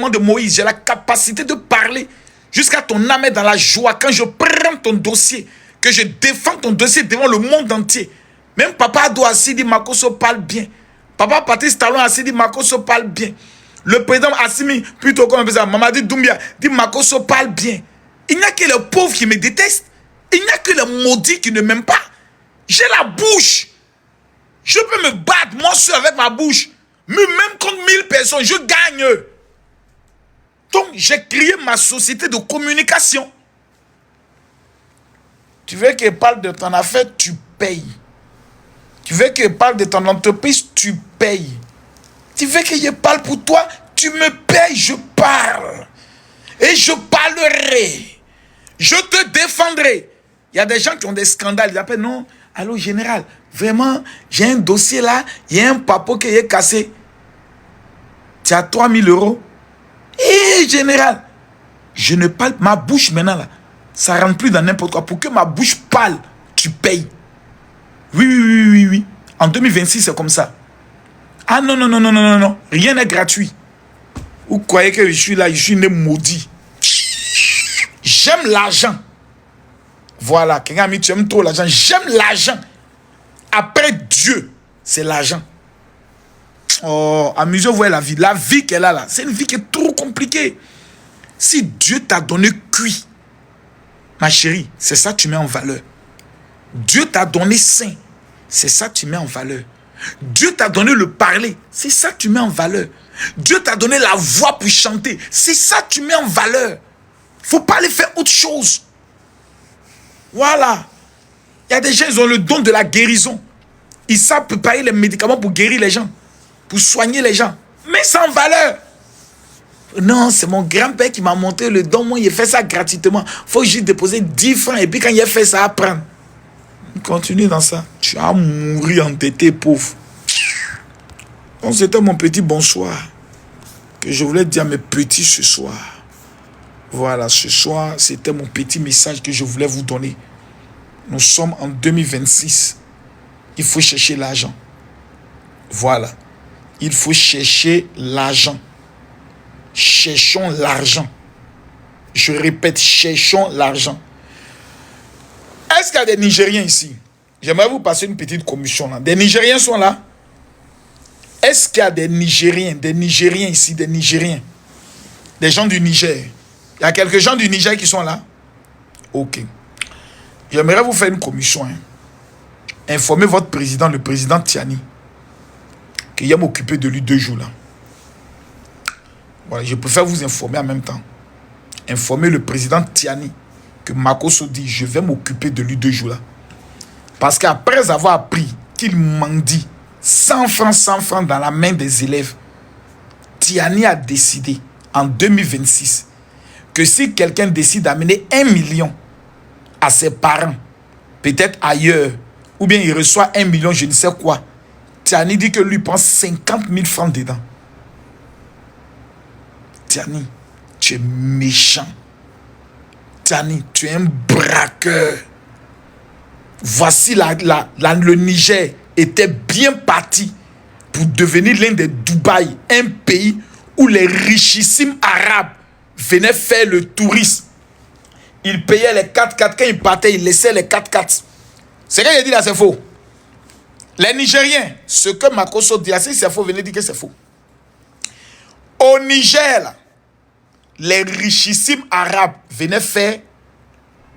démon de Moïse, j'ai la capacité de parler jusqu'à ton âme est dans la joie. Quand je prends ton dossier, que je défends ton dossier devant le monde entier. Même Papa Ado Assis dit Makosso parle bien. Papa Patrice Talon Assis dit Makosso parle bien. Le président Assimi, plutôt comme ça, Mamadi Doumbia dit Makosso parle bien. Il n'y a que les pauvres qui me détestent. Il n'y a que les maudits qui ne m'aiment pas. J'ai la bouche. Je peux me battre, moi seul avec ma bouche. Mais même contre 1000 personnes, je gagne. Donc, j'ai créé ma société de communication. Tu veux qu'elle parle de ton affaire, tu payes. Tu veux qu'elle parle de ton entreprise, tu payes. Tu veux que je parle pour toi, tu me payes, je parle. Et je parlerai. Je te défendrai. Il y a des gens qui ont des scandales. Ils appellent, non, allô, général, vraiment, j'ai un dossier là, il y a un papo qui est cassé. Tu as 3000 €. Eh, général, je ne parle, ma bouche maintenant là, ça rentre plus dans n'importe quoi. Pour que ma bouche parle, tu payes. Oui. En 2026, c'est comme ça. Ah non. Rien n'est gratuit. Vous croyez que je suis là, je suis né maudit. J'aime l'argent. Voilà, quelqu'un m'a dit, tu aimes trop l'argent. J'aime l'argent. Après Dieu, c'est l'argent. Oh, amusez-vous à la vie. La vie qu'elle a là, c'est une vie qui est trop compliquée. Si Dieu t'a donné cuit, ma chérie, c'est ça que tu mets en valeur. Dieu t'a donné sain, c'est ça que tu mets en valeur. Dieu t'a donné le parler, c'est ça que tu mets en valeur. Dieu t'a donné la voix pour chanter, c'est ça que tu mets en valeur. Faut pas aller faire autre chose. Voilà. Il y a des gens, ils ont le don de la guérison. Ils savent préparer les médicaments pour guérir les gens, pour soigner les gens. Mais sans valeur. Non, c'est mon grand-père qui m'a montré le don. Moi, il a fait ça gratuitement. Faut juste déposer 10 francs. Et puis quand il a fait ça, apprendre. Continue dans ça. Tu vas mourir entêté, pauvre. Donc, c'était mon petit bonsoir. Que je voulais dire à mes petits ce soir. Voilà, ce soir, c'était mon petit message que je voulais vous donner. Nous sommes en 2026. Il faut chercher l'argent. Voilà. Il faut chercher l'argent. Cherchons l'argent. Je répète, cherchons l'argent. Est-ce qu'il y a des Nigériens ici? J'aimerais vous passer une petite commission là. Des Nigériens sont là? Est-ce qu'il y a des Nigériens ici, des Nigériens? Des gens du Niger? Il y a quelques gens du Niger qui sont là? Ok. J'aimerais vous faire une commission. Informez votre président, le président Tiani, qu'il va m'occuper de lui 2 jours là. Voilà, je préfère vous informer en même temps. Informer le président Tiani que Makosso dit, je vais m'occuper de lui 2 jours là. Parce qu'après avoir appris qu'il mendie 100 francs dans la main des élèves, Tiani a décidé en 2026 que si quelqu'un décide d'amener 1 million à ses parents, peut-être ailleurs, ou bien il reçoit 1 million, je ne sais quoi, Tiani dit que lui prend 50 000 francs dedans. Tiani, tu es méchant. Tiani, tu es un braqueur. Voici le Niger était bien parti pour devenir l'un des Dubaï, un pays où les richissimes arabes venaient faire le tourisme. Ils payaient les 4x4. Quand ils partaient, ils laissaient les 4x4. C'est ce qu'il dit là, c'est faux. Les Nigériens, ce que Makosso dit, si c'est faux, venez dire que c'est faux. Au Niger, là, les richissimes arabes venaient faire,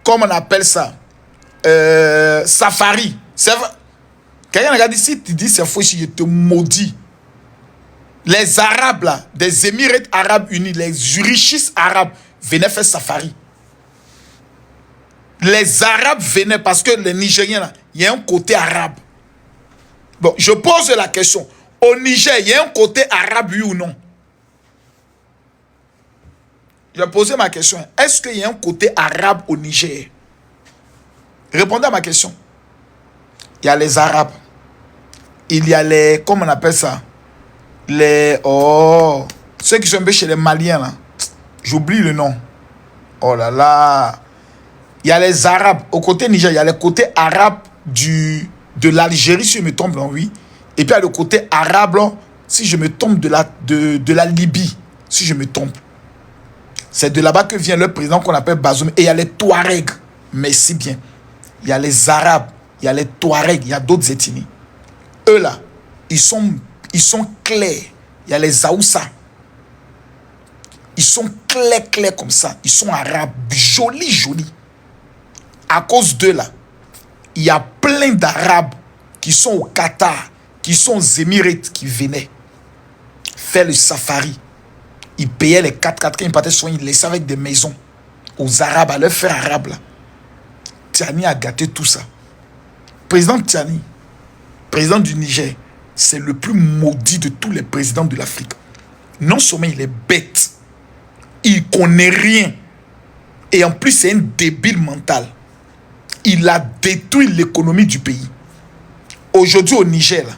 comme on appelle ça, safari. Quelqu'un a dit, si tu dis c'est faux, je te maudis. Les Arabes, là, des Émirats Arabes Unis, les richisses arabes venaient faire safari. Les Arabes venaient parce que les Nigériens, là, il y a un côté arabe. Bon, je pose la question. Au Niger, il y a un côté arabe, oui ou non? J'ai posé ma question. Est-ce qu'il y a un côté arabe au Niger? Répondez à ma question. Il y a les Arabes. Il y a les... Comment on appelle ça? Les... Oh... Ceux qui sont un peu chez les Maliens, là. J'oublie le nom. Oh là là. Il y a les Arabes. Au côté Niger, il y a le côté arabe de l'Algérie, si je me trompe, oui. Et puis il y a le côté arabe, si je me trompe, de la Libye. si je me trompe. C'est de là-bas que vient le président qu'on appelle Bazoum. Et il y a les Touaregs. Merci bien. Il y a les Arabes, il y a les Touaregs, il y a d'autres ethnies. Eux là, ils sont clairs. Il y a les Aoussa. Ils sont clairs comme ça. Ils sont arabes, jolis. À cause d'eux là, il y a plein d'Arabes qui sont au Qatar, qui sont aux Émirats, qui venaient faire le safari. Ils payaient les 4x4 quand ils partaient soigner, ils laissaient avec des maisons aux Arabes, à leurs frères arabes là. Tiani a gâté tout ça. Président Tiani, président du Niger, c'est le plus maudit de tous les présidents de l'Afrique. Non seulement il est bête, il connaît rien, et en plus c'est un débile mental. Il a détruit l'économie du pays. Aujourd'hui au Niger, là,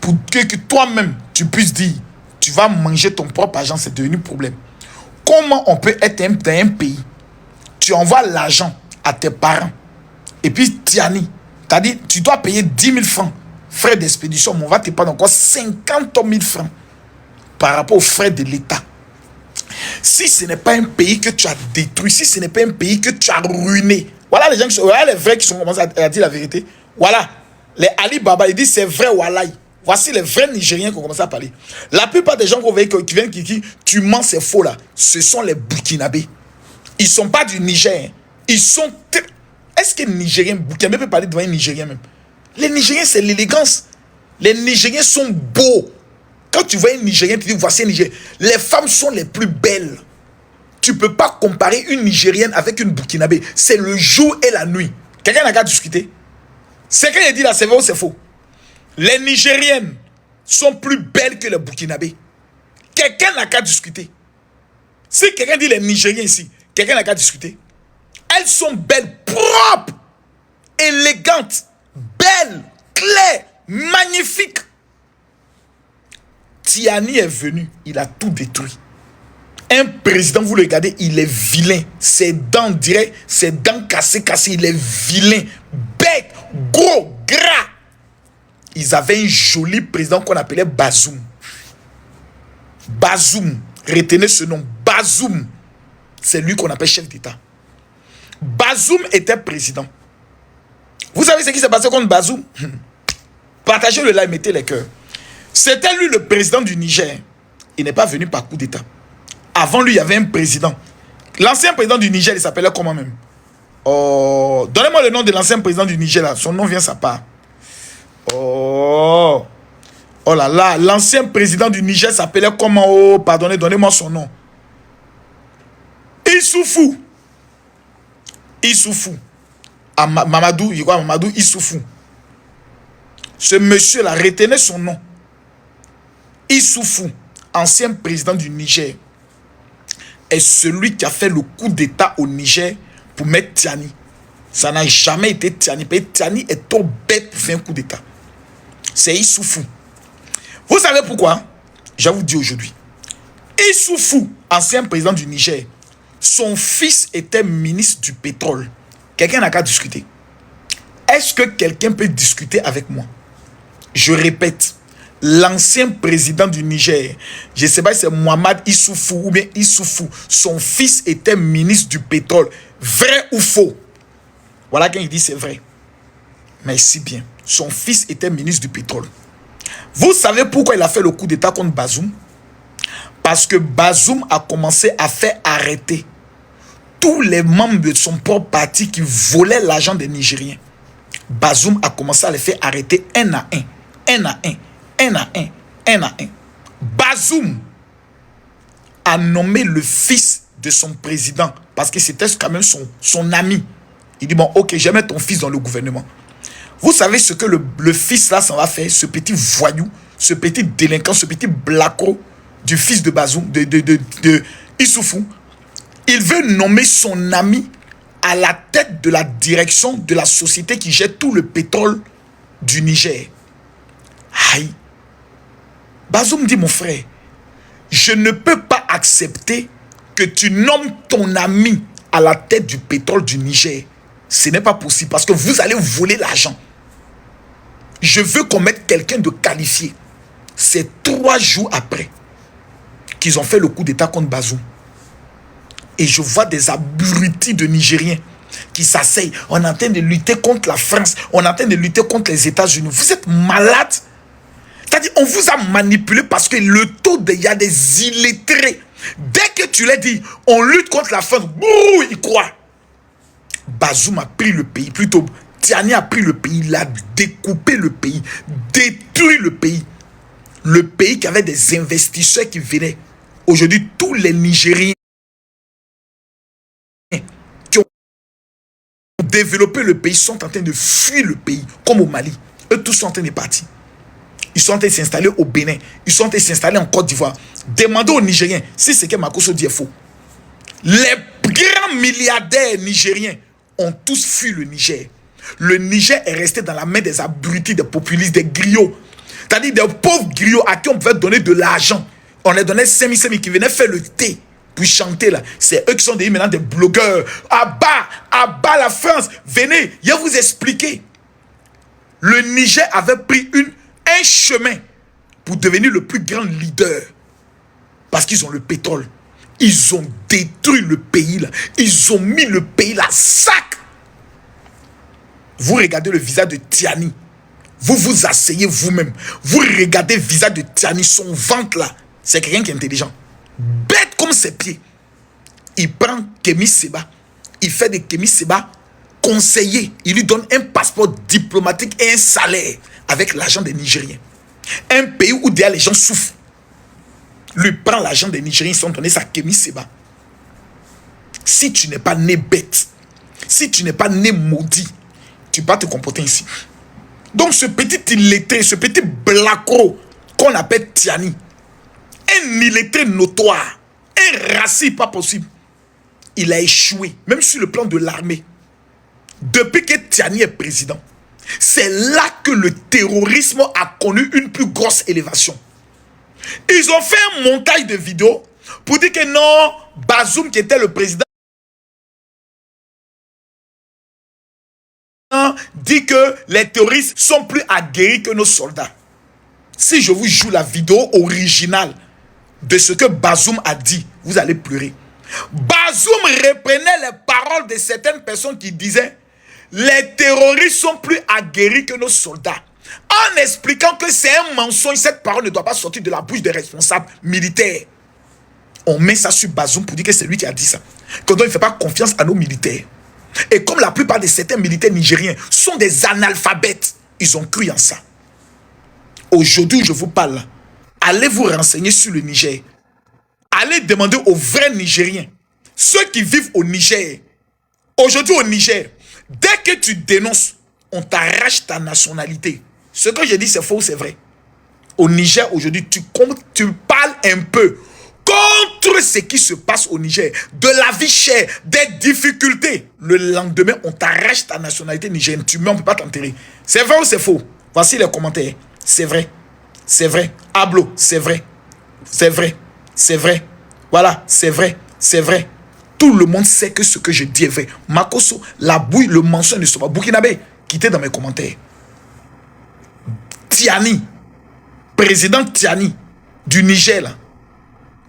pour que toi-même tu puisses dire tu vas manger ton propre argent, c'est devenu un problème. Comment on peut être dans un pays, tu envoies l'argent à tes parents, et puis Tiani, t'as dit tu dois payer 10 000 francs frais d'expédition, mais on va te prendre encore 50 000 francs par rapport aux frais de l'État. Si ce n'est pas un pays que tu as détruit, si ce n'est pas un pays que tu as ruiné, voilà les gens qui sont, voilà les vrais qui sont commencé à dire la vérité. Voilà, les Ali Baba, ils disent c'est vrai, Wallahi. Voici les vrais Nigériens qui ont commencé à parler. La plupart des gens qui viennent qui tu mens, c'est faux là. Ce sont les Burkinabés. Ils ne sont pas du Niger. Ils sont... Est-ce que les Nigériens, Burkinabé peut parler devant un Nigérien même? Les Nigériens, c'est l'élégance. Les Nigériens sont beaux. Quand tu vois un Nigérien, tu dis voici un Nigérien. Les femmes sont les plus belles. Tu ne peux pas comparer une Nigérienne avec une Burkinabé. C'est le jour et la nuit. Quelqu'un n'a qu'à discuter. C'est quand il dit là, c'est vrai ou c'est faux? Les Nigériennes sont plus belles que les Burkinabés. Quelqu'un n'a qu'à discuter. Si quelqu'un dit les Nigériens ici, quelqu'un n'a qu'à discuter. Elles sont belles, propres, élégantes, belles, claires, magnifiques. Tiani est venu, il a tout détruit. Un président, vous le regardez, il est vilain. Ses dents, direct, ses dents cassées, il est vilain, bête, gros, gras. Ils avaient un joli président qu'on appelait Bazoum. Bazoum, retenez ce nom, Bazoum. C'est lui qu'on appelle chef d'État. Bazoum était président. Vous savez ce qui s'est passé contre Bazoum? Partagez le like, mettez les cœurs. C'était lui le président du Niger. Il n'est pas venu par coup d'État. Avant lui, il y avait un président. L'ancien président du Niger, il s'appelait comment même? Oh, donnez-moi le nom de l'ancien président du Niger là. Son nom vient sa part. Oh là là, l'ancien président du Niger s'appelait comment? Oh, pardonnez, donnez-moi son nom. Issoufou. Mamadou, je crois Mamadou Issoufou. Ce monsieur-là, retenez son nom. Issoufou, ancien président du Niger, est celui qui a fait le coup d'État au Niger pour mettre Tiani. Ça n'a jamais été Tiani. Tiani est trop bête pour faire un coup d'État. C'est Issoufou. Vous savez pourquoi? Je vous dis aujourd'hui. Issoufou, ancien président du Niger, son fils était ministre du pétrole. Quelqu'un n'a qu'à discuter. Est-ce que quelqu'un peut discuter avec moi? Je répète, l'ancien président du Niger, je ne sais pas si c'est Mohamed Issoufou ou bien Issoufou, son fils était ministre du pétrole. Vrai ou faux? Voilà quand il dit c'est vrai. Merci bien. Son fils était ministre du pétrole. Vous savez pourquoi il a fait le coup d'État contre Bazoum? Parce que Bazoum a commencé à faire arrêter tous les membres de son propre parti qui volaient l'argent des Nigériens. Bazoum a commencé à les faire arrêter un à un. Bazoum a nommé le fils de son président parce que c'était quand même son ami. Il dit bon, ok, je vais mettre ton fils dans le gouvernement. Vous savez ce que le fils là s'en va faire, ce petit voyou, ce petit délinquant, ce petit blacko du fils de Bazoum, de Issoufou. Il veut nommer son ami à la tête de la direction de la société qui gère tout le pétrole du Niger. Aïe. Bazoum dit, mon frère, je ne peux pas accepter que tu nommes ton ami à la tête du pétrole du Niger. Ce n'est pas possible parce que vous allez voler l'argent. Je veux qu'on mette quelqu'un de qualifié. C'est 3 jours après qu'ils ont fait le coup d'état contre Bazoum. Et je vois des abrutis de Nigériens qui s'asseyent. On est en train de lutter contre la France. On est en train de lutter contre les États-Unis. Vous êtes malades. C'est-à-dire, on vous a manipulé parce que le taux il y a des illettrés. Dès que tu l'as dit, on lutte contre la France, bouh, ils croient. Bazoum a pris le pays, plutôt Tiani a pris le pays, il a découpé le pays, détruit le pays. Le pays qui avait des investisseurs qui venaient. Aujourd'hui, tous les Nigériens qui ont développé le pays sont en train de fuir le pays, comme au Mali. Eux tous sont en train de partir. Ils sont en train de s'installer au Bénin. Ils sont en train de s'installer en Côte d'Ivoire. Demandez aux Nigériens si ce que Makosso dit est faux. Les grands milliardaires nigériens ont tous fui le Niger. Le Niger est resté dans la main des abrutis, des populistes, des griots. C'est-à-dire des pauvres griots à qui on pouvait donner de l'argent. On les donnait 5 000 qui venaient faire le thé, puis chanter là. C'est eux qui sont maintenant des blogueurs. À bas la France. Venez, je vais vous expliquer. Le Niger avait pris un chemin pour devenir le plus grand leader. Parce qu'ils ont le pétrole. Ils ont détruit le pays là. Ils ont mis le pays là sac. Vous regardez le visage de Tiani. Vous vous asseyez vous-même. Vous regardez le visage de Tiani, son ventre là. C'est quelqu'un qui est intelligent. Bête comme ses pieds. Il prend Kémy Séba. Il fait de Kémy Séba conseiller. Il lui donne un passeport diplomatique et un salaire avec l'argent des Nigériens. Un pays où derrière les gens souffrent. Lui prend l'argent des Nigériens, ils sont donnés ça à Kémy Séba. Si tu n'es pas né bête, si tu n'es pas né maudit, tu vas te comporter ici. Donc ce petit illettré, ce petit blacro qu'on appelle Tiani, un illettré notoire, un raciste pas possible, il a échoué, même sur le plan de l'armée. Depuis que Tiani est président, c'est là que le terrorisme a connu une plus grosse élévation. Ils ont fait un montage de vidéos pour dire que non, Bazoum qui était le président dit que les terroristes sont plus aguerris que nos soldats. Si je vous joue la vidéo originale de ce que Bazoum a dit, vous allez pleurer. Bazoum reprenait les paroles de certaines personnes qui disaient les terroristes sont plus aguerris que nos soldats. En expliquant que c'est un mensonge, cette parole ne doit pas sortir de la bouche des responsables militaires. On met ça sur Bazoum pour dire que c'est lui qui a dit ça. Que donc il ne fait pas confiance à nos militaires. Et comme la plupart de certains militaires nigériens sont des analphabètes, ils ont cru en ça. Aujourd'hui, je vous parle, allez vous renseigner sur le Niger. Allez demander aux vrais Nigériens, ceux qui vivent au Niger. Aujourd'hui au Niger, dès que tu dénonces, on t'arrache ta nationalité. Ce que je dis, c'est faux, c'est vrai. Au Niger, aujourd'hui, tu parles un peu contre ce qui se passe au Niger, de la vie chère, des difficultés. Le lendemain, on t'arrache ta nationalité nigérienne. Tu meurs, on ne peut pas t'enterrer. C'est vrai ou c'est faux? Voici les commentaires. C'est vrai. C'est vrai. Ablo, c'est vrai. C'est vrai. C'est vrai. Voilà, c'est vrai. C'est vrai. Tout le monde sait que ce que je dis est vrai. Makosso, la bouille, le mensonge ne sont pas. Burkinabé, quittez dans mes commentaires. Tiani, président Tiani du Niger, là,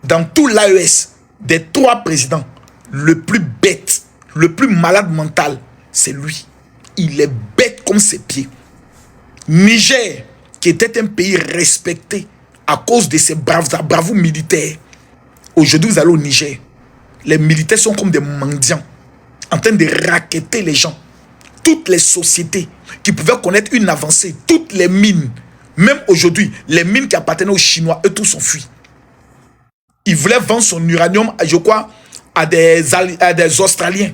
dans tout l'AES, des 3 présidents, le plus bête, le plus malade mental, c'est lui. Il est bête comme ses pieds. Niger, qui était un pays respecté à cause de ses bravos militaires. Aujourd'hui, vous allez au Niger. Les militaires sont comme des mendiants, en train de racketter les gens. Toutes les sociétés qui pouvaient connaître une avancée, toutes les mines, même aujourd'hui, les mines qui appartenaient aux Chinois, eux tous ont fui. Ils voulaient vendre son uranium, je crois, à des Australiens.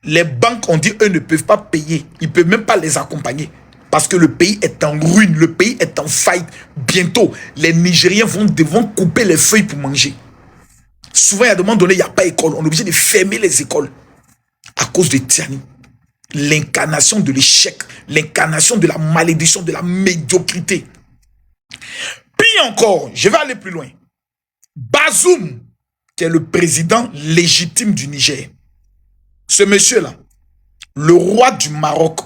Les banques ont dit, eux ne peuvent pas payer. Ils ne peuvent même pas les accompagner. Parce que le pays est en ruine, le pays est en faillite. Bientôt, les Nigériens devront couper les feuilles pour manger. Souvent, il y a des moments donnés, il n'y a pas d'école. On est obligé de fermer les écoles. À cause de Tiani. L'incarnation de l'échec. L'incarnation de la malédiction, de la médiocrité. Puis encore, je vais aller plus loin. Bazoum, qui est le président légitime du Niger. Ce monsieur-là, le roi du Maroc,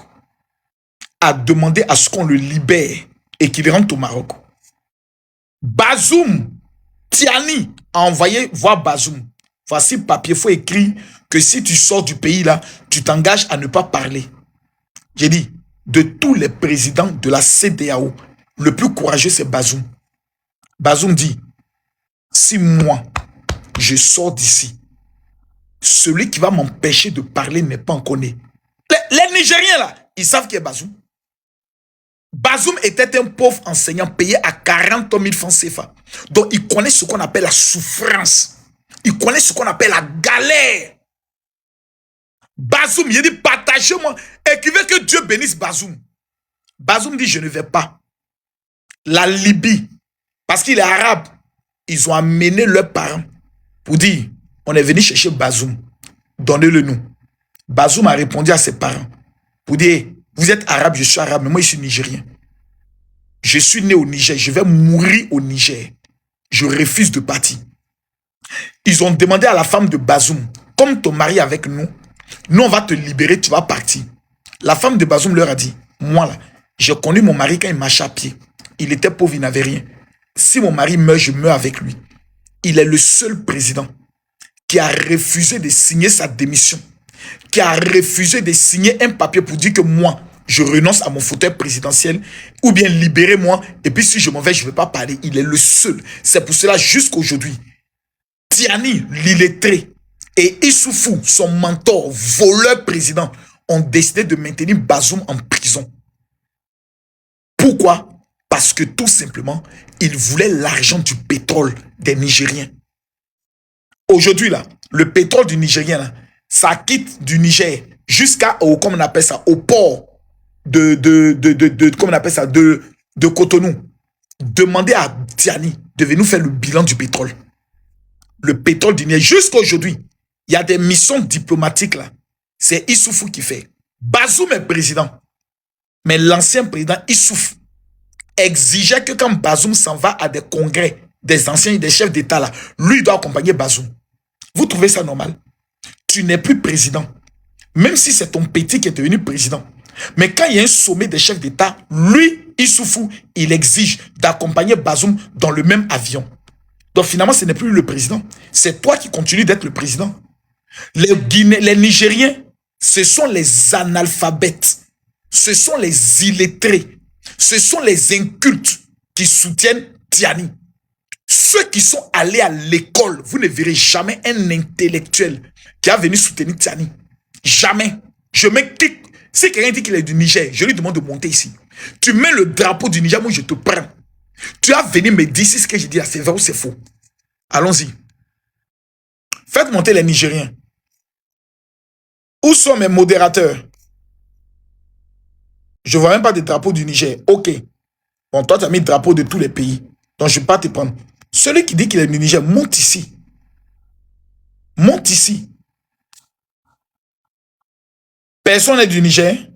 a demandé à ce qu'on le libère et qu'il rentre au Maroc. Bazoum Tiani a envoyé voir Bazoum. Voici papier, il faut écrire que si tu sors du pays là, tu t'engages à ne pas parler. J'ai dit, de tous les présidents de la CEDEAO, le plus courageux c'est Bazoum. Bazoum dit, si moi, je sors d'ici, celui qui va m'empêcher de parler n'est pas encore né. Les Nigériens là, ils savent qui est Bazoum. Bazoum était un pauvre enseignant payé à 40 000 francs CFA. Donc il connaît ce qu'on appelle la souffrance. Il connaît ce qu'on appelle la galère. Bazoum, il dit partagez-moi. Écrivez que Dieu bénisse Bazoum. Bazoum dit je ne vais pas. La Libye, parce qu'il est arabe, ils ont amené leurs parents pour dire on est venu chercher Bazoum. Donnez-le nous. Bazoum a répondu à ses parents pour dire vous êtes arabe, je suis arabe, mais moi je suis nigérien. Je suis né au Niger, je vais mourir au Niger. Je refuse de partir. Ils ont demandé à la femme de Bazoum, comme ton mari est avec nous, nous on va te libérer, tu vas partir. La femme de Bazoum leur a dit, moi là, j'ai connu mon mari quand il marchait à pied. Il était pauvre, il n'avait rien. Si mon mari meurt, je meurs avec lui. Il est le seul président qui a refusé de signer sa démission, qui a refusé de signer un papier pour dire que moi, je renonce à mon fauteuil présidentiel, ou bien libérez-moi, et puis si je m'en vais, je ne vais pas parler. Il est le seul. C'est pour cela, jusqu'à aujourd'hui, Tiani, l'illettré, et Issoufou, son mentor, voleur président, ont décidé de maintenir Bazoum en prison. Pourquoi? Parce que tout simplement, ils voulaient l'argent du pétrole des Nigériens. Aujourd'hui, là, le pétrole du Nigérien, là, ça quitte du Niger jusqu'à, comment on appelle ça, au port comment on appelle ça, de Cotonou. Demandez à Tiani de venir nous faire le bilan du pétrole. Le pétrole du Niger, jusqu'à aujourd'hui, il y a des missions diplomatiques là. C'est Issoufou qui fait. Bazoum est président. Mais l'ancien président Issoufou exigeait que quand Bazoum s'en va à des congrès des anciens et des chefs d'État là, lui doit accompagner Bazoum. Vous trouvez ça normal? Tu n'es plus président. Même si c'est ton petit qui est devenu président. Mais quand il y a un sommet des chefs d'État, lui, Issoufou, il exige d'accompagner Bazoum dans le même avion. Donc finalement, ce n'est plus le président. C'est toi qui continues d'être le président. Les Nigériens, ce sont les analphabètes. Ce sont les illettrés. Ce sont les incultes qui soutiennent Tiani. Ceux qui sont allés à l'école, vous ne verrez jamais un intellectuel qui a venu soutenir Tiani. Jamais. Je me clique. Si quelqu'un dit qu'il est du Niger, je lui demande de monter ici. Tu mets le drapeau du Niger, moi je te prends. Tu as venu me dire si ce que je dis là, c'est vrai ou c'est faux. Allons-y. Faites monter les Nigériens. Où sont mes modérateurs? Je ne vois même pas de drapeau du Niger. Ok. Bon, toi, tu as mis le drapeau de tous les pays. Donc, je ne vais pas te prendre. Celui qui dit qu'il est du Niger, monte ici. Monte ici. Personne n'est du Niger.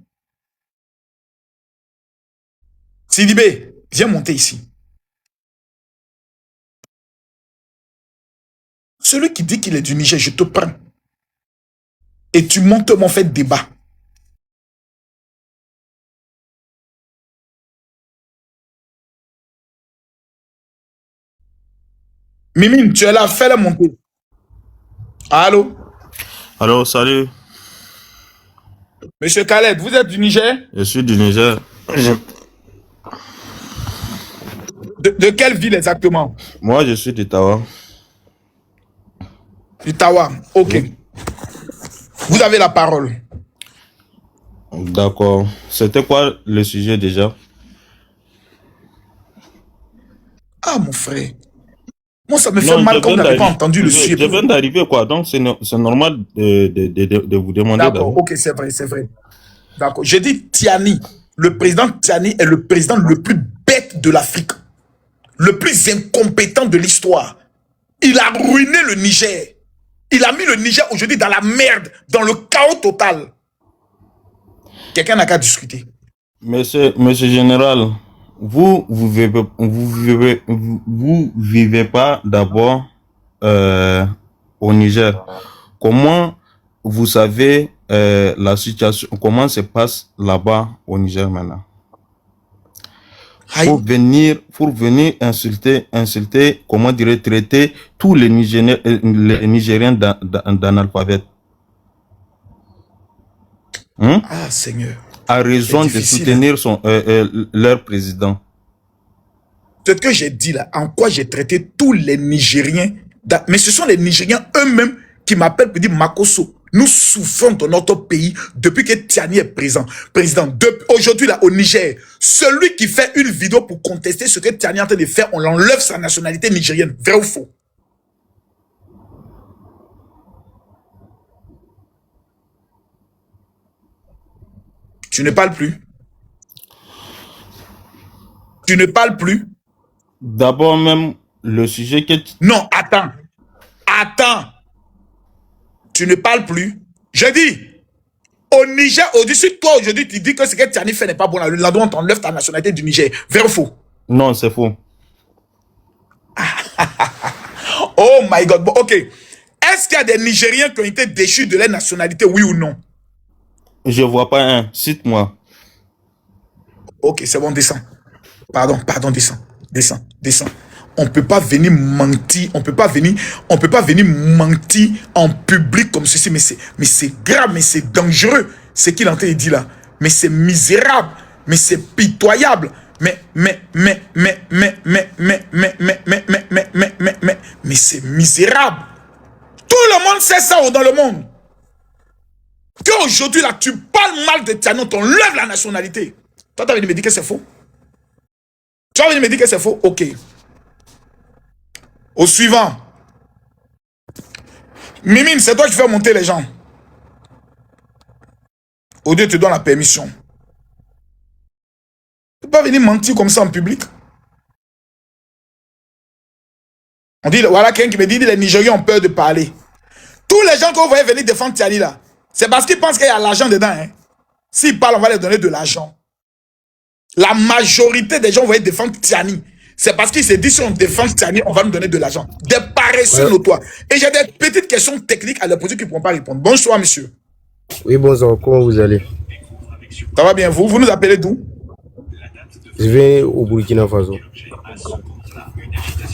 Sidibé, viens monter ici. Celui qui dit qu'il est du Niger, je te prends. Et tu montes mon fait débat. Mimine, tu es là, fais-la monter. Allô? Allô, salut. Monsieur Khaled, vous êtes du Niger? Je suis du Niger. De quelle ville exactement? Moi, je suis d'Ottawa. Ottawa, ok. Oui. Vous avez la parole. D'accord. C'était quoi le sujet déjà? Ah, mon frère. Moi, ça me fait mal quand vous n'avez pas entendu le sujet. Je viens d'arriver, quoi. Donc, c'est normal de vous demander. D'accord, ok, c'est vrai, c'est vrai. D'accord. Je dis Tiani. Le président Tiani est le président le plus bête de l'Afrique. Le plus incompétent de l'histoire. Il a ruiné le Niger. Il a mis le Niger aujourd'hui dans la merde, dans le chaos total. Quelqu'un n'a qu'à discuter. Monsieur Général, vous vivez pas d'abord au Niger. Comment vous savez la situation, comment se passe là-bas au Niger maintenant? Aïe. pour venir insulter, comment dirais traiter tous les Nigériens d'analphabètes. Hein? Ah, Seigneur. À raison de difficile, soutenir leur président. Ce que j'ai dit là, en quoi j'ai traité tous les Nigériens, mais ce sont les Nigériens eux-mêmes qui m'appellent pour dire Makosso, nous souffrons de notre pays depuis que Tiani est président. Aujourd'hui là au Niger, celui qui fait une vidéo pour contester ce que Tiani est en train de faire, on l'enlève sa nationalité nigérienne. Vrai ou faux? Tu ne parles plus. Tu ne parles plus. D'abord même, le sujet que... Non, attends. Attends. Tu ne parles plus. Je dis, au Niger, au-dessus, toi, aujourd'hui, tu dis que ce que Tiani fait n'est pas bon. Là, on t'enlève ta nationalité du Niger. Vrai ou faux? Non, c'est faux. Oh my God. Bon, ok. Est-ce qu'il y a des Nigériens qui ont été déchus de leur nationalité, oui ou non? Je vois pas un. Cite-moi. Ok, c'est bon, descends. Pardon, descends. On peut pas venir mentir, on peut pas venir mentir en public comme ceci, mais c'est grave, mais c'est dangereux, ce qu'il est en train de dire là. Mais c'est misérable, mais c'est pitoyable, mais c'est misérable. Tout le monde sait ça dans le monde. Qu'aujourd'hui là, tu parles mal de Tiani, on t'enlève la nationalité. Toi, tu as venir me dire que c'est faux? Tu vas venir me dire que c'est faux? Ok. Au suivant. Mimine, c'est toi qui fais monter les gens. Au Dieu te donne la permission. Tu ne peux pas venir mentir comme ça en public. On dit, voilà quelqu'un qui me dit, les Nigériens ont peur de parler. Tous les gens que vous voyez venir défendre Tiani là, c'est parce qu'ils pensent qu'il y a l'argent dedans. Hein. S'ils parlent, on va leur donner de l'argent. La majorité des gens vont défendre Tiani. C'est parce qu'ils se disent si on défend Tiani, on va nous donner de l'argent. Des paresseux notoires. Et j'ai des petites questions techniques à leur poser qui ne pourront pas répondre. Bonsoir, monsieur. Oui, bonsoir. Comment vous allez? Ça va bien, vous nous appelez d'où? Je vais au Burkina Faso.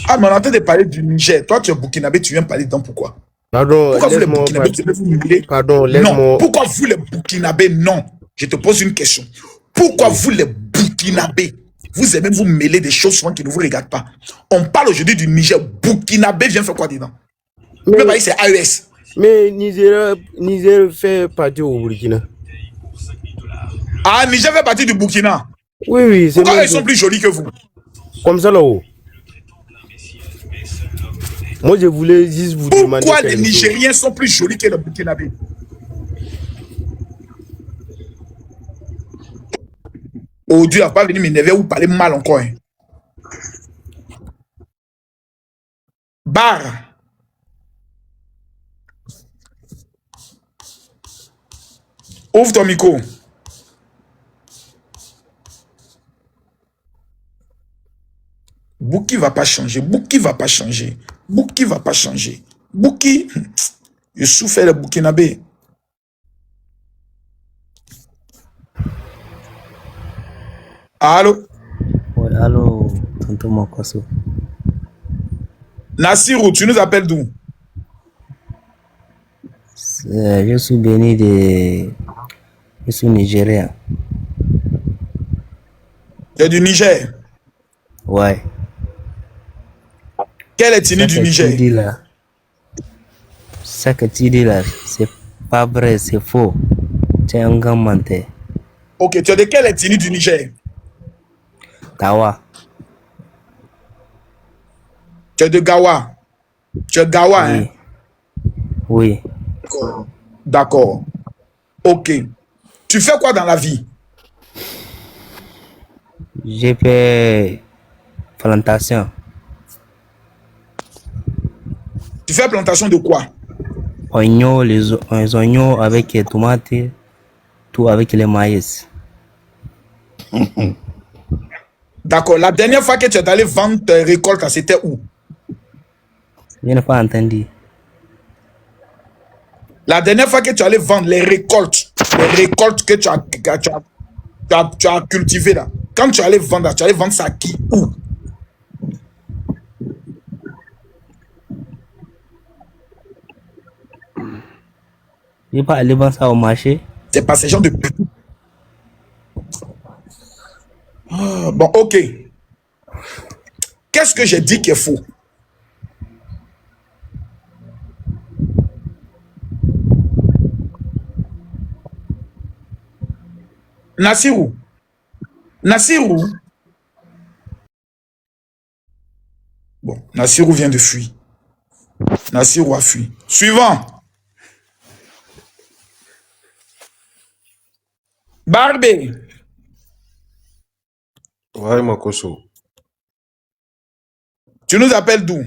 Ah, mais on est en train de parler du Niger. Toi, tu es burkinabé, tu viens parler dedans, pourquoi? Pardon, pourquoi vous les burkinabés, vous mêlez? Pardon, laisse-moi... Non, pourquoi vous les burkinabés, non. Je te pose une question. Pourquoi vous les burkinabés, vous aimez vous mêler des choses souvent qui ne vous regardent pas? On parle aujourd'hui du Niger. Burkinabé vient faire quoi dedans? Mais c'est AES. Mais Niger fait partie au Burkina. Ah, Niger fait partie du Burkina. Oui, c'est pourquoi ils sont plus jolis que vous? Comme ça là-haut. Moi, je voulais juste vous demander... Pourquoi les Nigériens sont plus jolis que les Burkinabés? Oh Dieu, il ne va pas venir m'énerver ou parler mal encore. Hein. Barre. Ouvre ton micro. Bouki va pas changer. Bouki va pas changer. Bouki va pas changer. Bouki, je souffre le Burkinabé. Allô? Oui, allô, tonton Makosso. Nassirou, tu nous appelles d'où? Je suis venu de... Je suis nigérien. Tu es du Niger? Ouais. Quelle ethnie du Niger? Ce que tu dis là, c'est pas vrai, c'est faux. Tu es un grand menteur. Ok, tu es de quelle ethnie du Niger? Gawa. Tu es de Gawa. Tu es Gawa, oui. Hein? Oui. D'accord. Ok. Tu fais quoi dans la vie? J'ai fait plantation. Tu fais plantation de quoi? Oignons, les oignons avec les tomates, tout avec les maïs. D'accord. La dernière fois que tu es allé vendre tes récoltes, c'était où? Je n'ai pas entendu. La dernière fois que tu es allé vendre les récoltes que tu as cultivées là, Quand tu allais vendre ça à qui? Où? Il pas aller vendre ça au marché. C'est pas ces gens de... Bon, ok. Qu'est-ce que j'ai dit qui est faux? Nassirou. Nassirou. Bon, Nassirou vient de fuir. Nassirou a fui. Suivant. Barbé. Ouais, Makoso. Tu nous appelles d'où?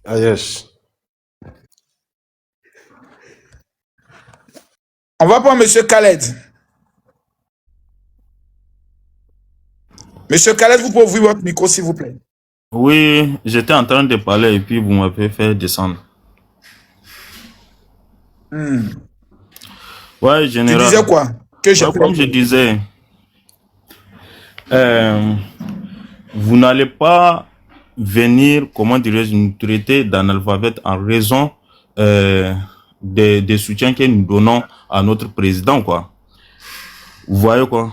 Ah, yes. On va prendre Monsieur Khaled. Monsieur Khaled, vous pouvez ouvrir votre micro, s'il vous plaît. Oui, j'étais en train de parler et puis vous m'avez fait descendre. Ouais, Tu général. disais quoi? Que j'ai Ouais, comme je disais, vous n'allez pas venir, comment dirais-je, nous traiter d'analphabète en raison des soutiens que nous donnons à notre président, quoi. Vous voyez, quoi.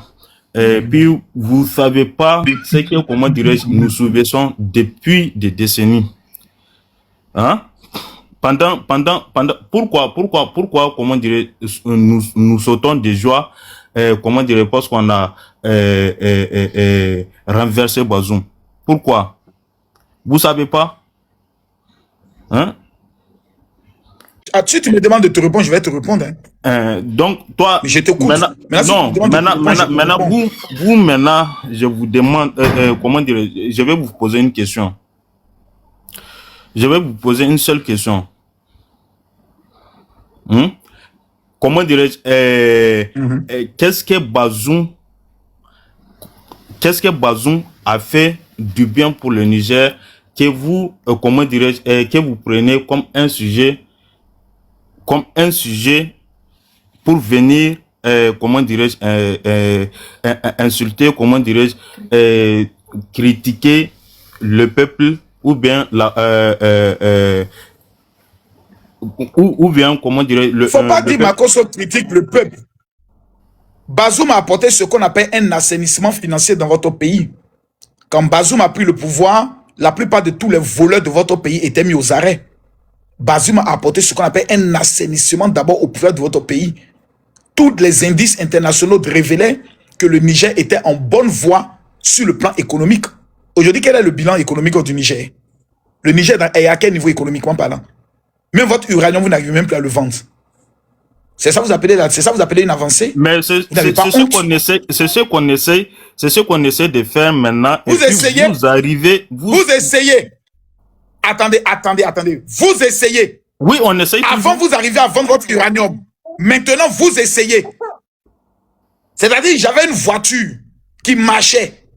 Et puis, vous savez pas ce que, comment dirais-je, nous subissons depuis des décennies. Hein? Pourquoi, comment dirais, nous sautons de joie, comment dirais, parce qu'on a renversé Bazoum. Pourquoi? Vous savez pas? Hein? Ah, si tu me demandes de te répondre, je vais te répondre. Hein. Donc, toi, Mais je t'écoute. maintenant, maintenant, je vous demande, comment dire, je vais vous poser une question. Je vais vous poser une seule question. Comment dirais-je, qu'est-ce que Bazoum a fait du bien pour le Niger que vous, comment dirais-je, que vous prenez comme un sujet pour venir, comment dirais-je, insulter, comment dirais-je, critiquer le peuple ou bien ou bien, comment dirais-je, Faut pas dire Makoso critique le peuple. Bazoum a apporté ce qu'on appelle un assainissement financier dans votre pays. Quand Bazoum a pris le pouvoir, la plupart de tous les voleurs de votre pays étaient mis aux arrêts. Bazoum a apporté ce qu'on appelle un assainissement d'abord au pouvoir de votre pays. Tous les indices internationaux révélaient que le Niger était en bonne voie sur le plan économique. Aujourd'hui, quel est le bilan économique du Niger? Le Niger est à quel niveau économiquement parlant? Même votre uranium, vous n'arrivez même plus à le vendre. C'est ça vous appelez une avancée? Mais c'est ce qu'on essaie de faire maintenant. Vous essayez. Vous essayez. Attendez. Vous essayez. Oui, on essaye. Avant, vous arrivez à vendre votre uranium. Maintenant, vous essayez. C'est-à-dire, j'avais une voiture qui marchait.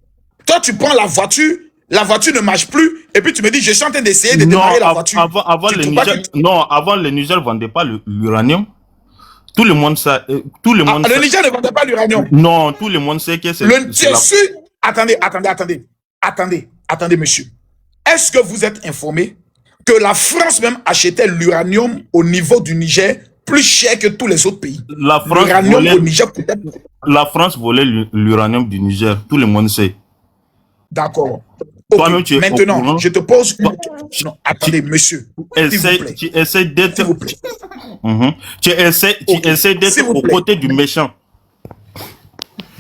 Toi, tu prends la voiture ne marche plus, et puis tu me dis, je suis en train d'essayer de démarrer la voiture. Avant, le Niger ne vendait pas l'uranium. Tout le monde sait. Le Niger ne vendait pas l'uranium. Non, tout le monde sait que c'est. Attendez, monsieur. Est-ce que vous êtes informé que la France même achetait l'uranium au niveau du Niger plus cher que tous les autres pays? La France volait l'uranium du Niger. Tout le monde sait. D'accord. Okay. Maintenant, je te pose une question. Non, attendez, monsieur. Tu essaies d'être. Tu essaies d'être aux côtés du méchant.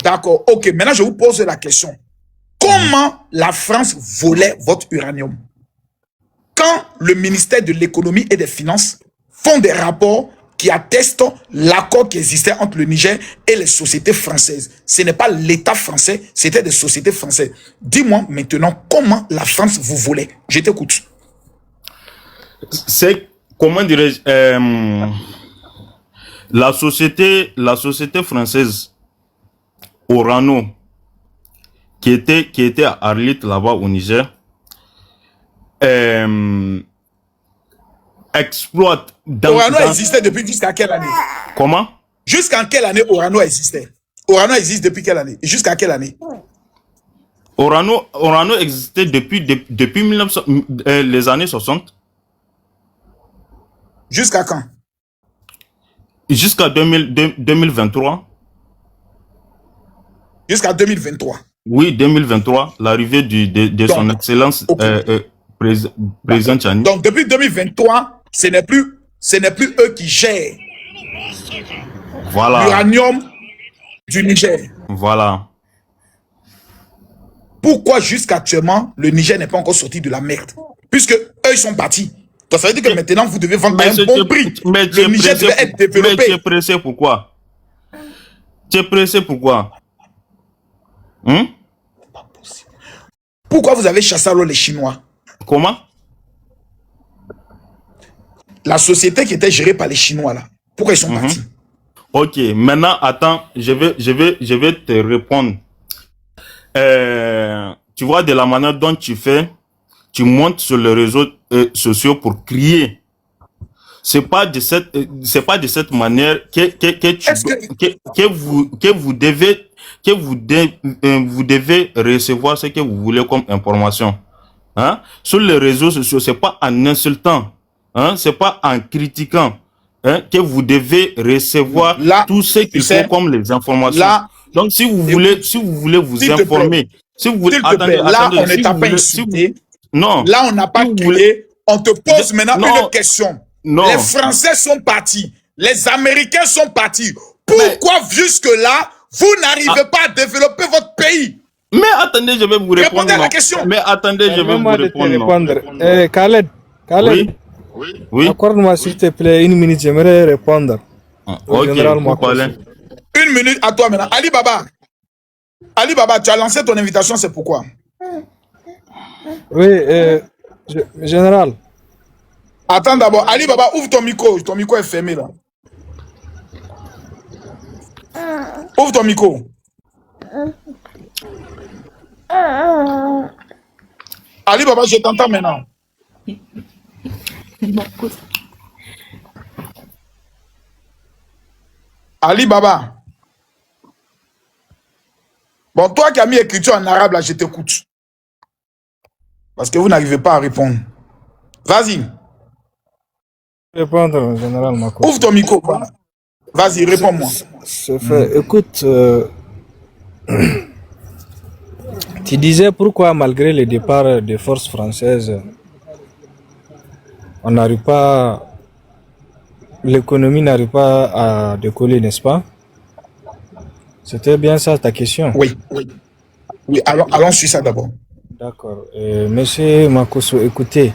D'accord. Ok. Maintenant, je vous pose la question. Comment la France volait votre uranium? Quand le ministère de l'économie et des finances font des rapports qui attestent l'accord qui existait entre le Niger et les sociétés françaises. Ce n'est pas l'État français, c'était des sociétés françaises. Dis-moi maintenant comment la France vous volait. Je t'écoute. C'est, comment dirais-je, la société française Orano, qui était à Arlit là-bas au Niger, exploite Orano existait depuis jusqu'à quelle année? Comment? Jusqu'en quelle année Orano existait? Orano existe depuis quelle année? Jusqu'à quelle année? Orano existait depuis 1900, les années 60. Jusqu'à quand? Jusqu'à 2023. Jusqu'à 2023. Oui, 2023, l'arrivée de son excellence président Tchani. Donc depuis 2023, ce n'est plus eux qui gèrent l'uranium du Niger. Voilà. Pourquoi jusqu'actuellement, le Niger n'est pas encore sorti de la merde? Puisque eux, ils sont partis. Donc ça veut dire que maintenant, vous devez vendre à un bon prix. Le Niger devait être développé. Mais tu es pressé pourquoi? Tu es pressé pourquoi? Pourquoi vous avez chassé alors les Chinois? Comment? La société qui était gérée par les Chinois, là. Pourquoi ils sont partis? Ok, maintenant, attends, je vais te répondre. Tu vois, de la manière dont tu fais, tu montes sur les réseaux sociaux pour crier. C'est pas de cette manière que vous devez recevoir ce que vous voulez comme information. Hein? Sur les réseaux sociaux, c'est pas en insultant, hein? C'est pas en critiquant, hein, que vous devez recevoir tout ce qu'il faut comme les informations. Là, donc, si vous voulez vous informer, si vous voulez, attendez, là, on ne t'a pas insulté. Non. Là, on n'a pas crié. On te pose maintenant une question. Non. Les Français sont partis. Les Américains sont partis. Pourquoi, jusque-là, vous n'arrivez pas à développer votre pays? Mais attendez, je vais vous répondre. Répondez à la question. Mais attendez, je vais vous répondre. Khaled, oui. Accorde-moi s'il te plaît 1 minute, j'aimerais répondre. Ok, vous parlez. 1 minute à toi maintenant. Ali Baba, tu as lancé ton invitation, c'est pourquoi? Oui, général. Attends d'abord, Ali Baba, ouvre ton micro. Ton micro est fermé là. Ouvre ton micro. Ali Baba, je t'entends maintenant. Ali Baba. Bon, toi qui as mis écriture en arabe là, je t'écoute. Parce que vous n'arrivez pas à répondre. Vas-y. Répondre, général Mako. Ouvre ton micro. Vas-y, réponds-moi. C'est fait. Écoute, tu disais pourquoi, malgré le départ des forces françaises, on n'arrive pas, l'économie n'arrive pas à décoller, n'est-ce pas? C'était bien ça ta question? Oui. Allons sur ça d'abord. D'accord. Monsieur Makosso, écoutez,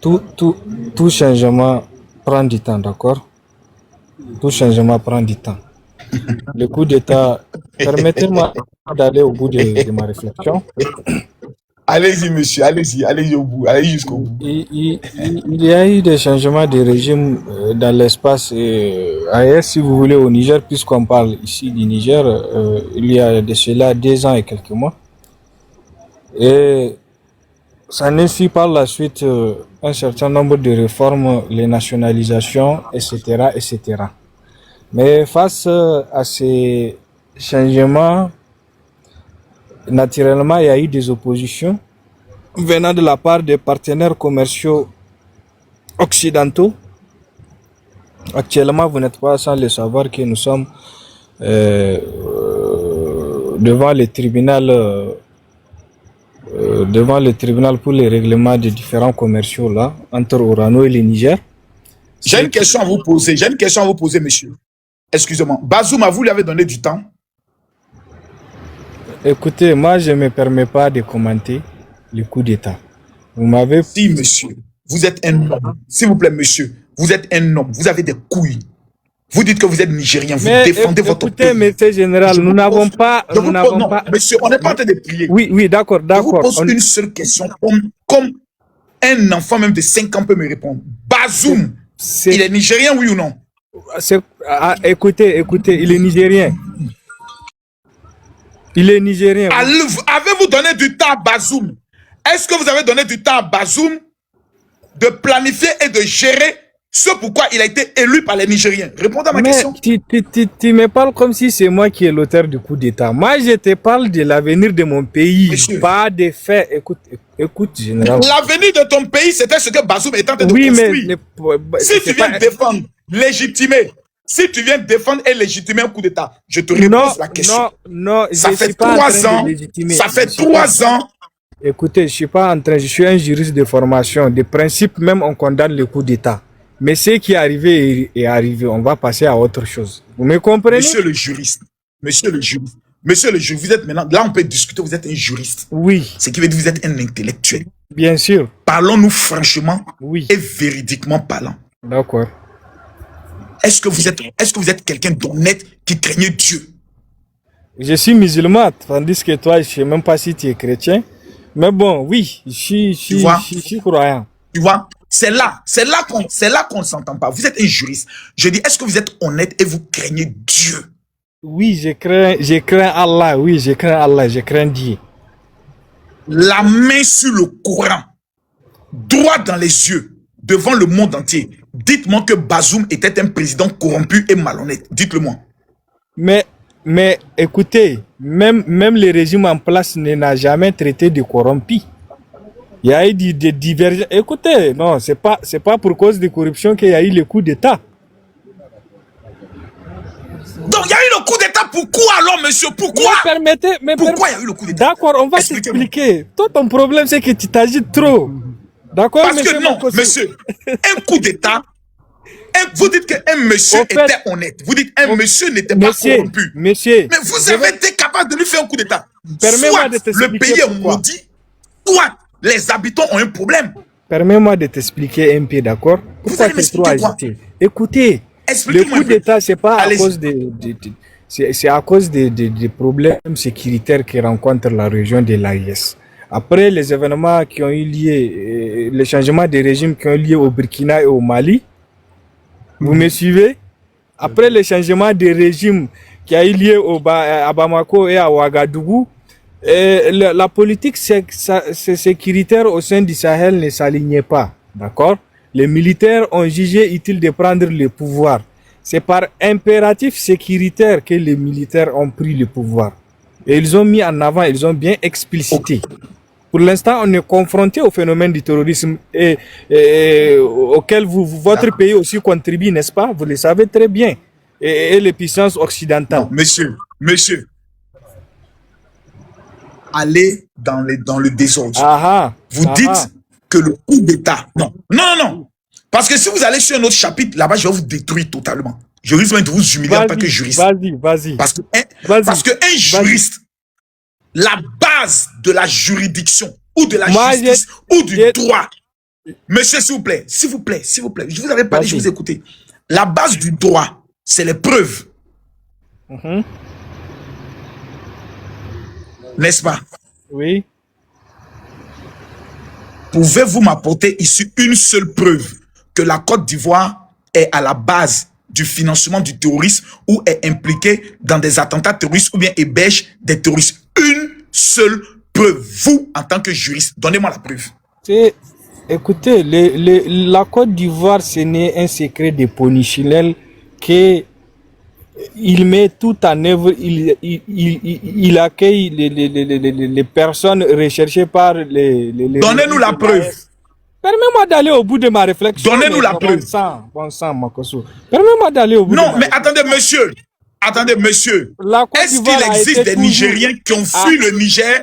tout changement prend du temps, d'accord? Tout changement prend du temps. Le coup d'État, permettez-moi d'aller au bout de ma réflexion. Allez-y, monsieur, allez-y au bout, allez jusqu'au bout. Il y a eu des changements de régime dans l'espace ailleurs, si vous voulez, au Niger, puisqu'on parle ici du Niger, il y a de cela 2 ans et quelques mois. Et ça ne suit par la suite un certain nombre de réformes, les nationalisations, etc., etc. Mais face à ces changements, naturellement, il y a eu des oppositions venant de la part des partenaires commerciaux occidentaux. Actuellement, vous n'êtes pas sans le savoir que nous sommes devant le tribunal pour les règlements des différents commerciaux là, entre Orano et le Niger. J'ai une question à vous poser, monsieur. Excusez-moi. Bazoum, vous lui avez donné du temps? Écoutez, moi, je ne me permets pas de commenter le coup d'État. Vous m'avez... Si, monsieur, vous êtes un homme. S'il vous plaît, monsieur, vous êtes un homme. Vous avez des couilles. Vous dites que vous êtes Nigérien. Vous défendez votre pays. Écoutez, monsieur général, nous n'avons pas... Monsieur, on n'est pas en train de prier. Oui, d'accord. Je vous pose une seule question. Comme un enfant même de 5 ans peut me répondre. Bazoum, il est Nigérien, oui ou non? Écoutez, il est Nigérien. Il est Nigérien. Avez-vous donné du temps à Bazoum? Est-ce que vous avez donné du temps à Bazoum de planifier et de gérer Ce pourquoi il a été élu par les Nigériens. Répondez à ma question. Tu me parles comme si c'est moi qui est l'auteur du coup d'État. Moi, je te parle de l'avenir de mon pays, Monsieur. pas des faits. Écoute, général. L'avenir de ton pays, c'était ce que Bazoum est en train de Oui, construire. Si tu viens pas... défendre, légitimer, si tu viens défendre et légitimer un coup d'État, je te repose la question. Non, ça je fait suis pas 3 ans. Ça fait 3 ans. Écoutez, je suis un juriste de formation. De principe, même on condamne le coup d'État. Mais ce qui est arrivé est arrivé. On va passer à autre chose. Vous me comprenez? Monsieur le juriste, vous êtes maintenant, là on peut discuter, vous êtes un juriste. Oui. Ce qui veut dire que vous êtes un intellectuel. Bien sûr. Parlons-nous franchement oui. et véridiquement parlant. D'accord. Est-ce que vous êtes quelqu'un d'honnête qui craignait Dieu? Je suis musulman, tandis que toi, je ne sais même pas si tu es chrétien. Mais bon, oui, je suis croyant. Tu vois, c'est là qu'on ne s'entend pas. Vous êtes un juriste. Je dis, est-ce que vous êtes honnête et vous craignez Dieu? Oui, je crains Allah. Oui, je crains Allah, je crains Dieu. La main sur le Coran, droit dans les yeux, devant le monde entier. Dites-moi que Bazoum était un président corrompu et malhonnête. Dites-le-moi. Mais écoutez, même le régime en place n'a jamais traité de corrompu. Il y a eu des divergences. Écoutez, non, c'est pas pour cause de corruption qu'il y a eu le coup d'État. Donc il y a eu le coup d'État, pourquoi alors, monsieur? Pourquoi? Pourquoi il y a eu le coup d'État? D'accord, on va t'expliquer. Toi, ton problème, c'est que tu t'agites trop. D'accord, parce que non, monsieur, un coup d'État, vous dites qu'un monsieur était honnête. Vous dites qu'un monsieur n'était pas corrompu. Monsieur, mais vous avez été capable de lui faire un coup d'État. Soit le pays est maudit, soit les habitants ont un problème. Permets-moi de t'expliquer un peu, d'accord? Pourquoi tu es trop agité? Écoutez, le coup d'État, c'est pas à cause c'est à cause des problèmes sécuritaires que rencontre la région de l'AIS. Après les événements qui ont eu lieu, les changements de régime qui ont eu lieu au Burkina et au Mali, vous me suivez? Après les changements de régime qui a eu lieu à Bamako et à Ouagadougou, la politique sécuritaire au sein du Sahel ne s'alignait pas, d'accord? Les militaires ont jugé utile de prendre le pouvoir. C'est par impératif sécuritaire que les militaires ont pris le pouvoir. Et ils ont mis en avant, ils ont bien explicité. Pour l'instant, on est confronté au phénomène du terrorisme auquel votre pays aussi contribue, n'est-ce pas? Vous le savez très bien. Et les puissances occidentales. Non, monsieur. Allez dans le désordre. Vous dites que le coup d'État... Non. Parce que si vous allez sur un autre chapitre, là-bas, je vais vous détruire totalement. Je risque même de vous humilier en tant que juriste. Vas-y. Parce qu'un juriste, la base de la juridiction ou de la justice ou du droit... Monsieur, s'il vous plaît. Je vous avais parlé, je vous écoutais. La base du droit, c'est les preuves. N'est-ce pas? Oui. Pouvez-vous m'apporter ici une seule preuve que la Côte d'Ivoire est à la base du financement du terrorisme ou est impliquée dans des attentats terroristes ou bien héberge des terroristes? Une seule preuve. Vous, en tant que juriste, donnez-moi la preuve. Écoutez, la Côte d'Ivoire, ce n'est un secret de Polichinelle que il met tout en œuvre, il accueille les personnes recherchées par les Donnez-nous la preuve. Permets-moi d'aller au bout de ma réflexion. Donnez-nous la preuve. Bon sang, Makosso. Permets-moi d'aller au bout de ma réflexion. Attendez, monsieur. Est-ce qu'il existe des Nigériens qui ont fui le Niger?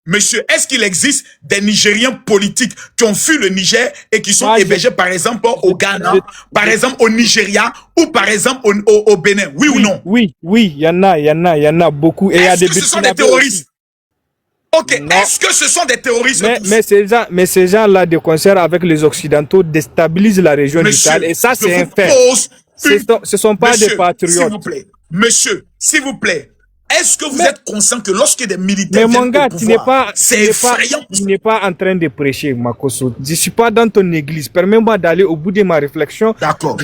Monsieur, est-ce qu'il existe des Nigériens politiques qui ont fui le Niger et qui sont hébergés, par exemple, au Ghana, par exemple, au Nigeria ou par exemple au Bénin? Oui ou non? Oui, il y en a beaucoup. Est-ce que ce sont des terroristes? Ok, est-ce que ce sont des terroristes? Mais ces gens-là, de concert avec les Occidentaux, déstabilisent la région du Sahel. Et ça, c'est un fait. Ce ne sont pas des patriotes. S'il vous plaît, monsieur, s'il vous plaît. Est-ce que vous êtes conscient que lorsque des militaires viennent au pouvoir, c'est effrayant? Tu n'es pas en train de prêcher, Makosso. Je ne suis pas dans ton église. Permets-moi d'aller au bout de ma réflexion. D'accord.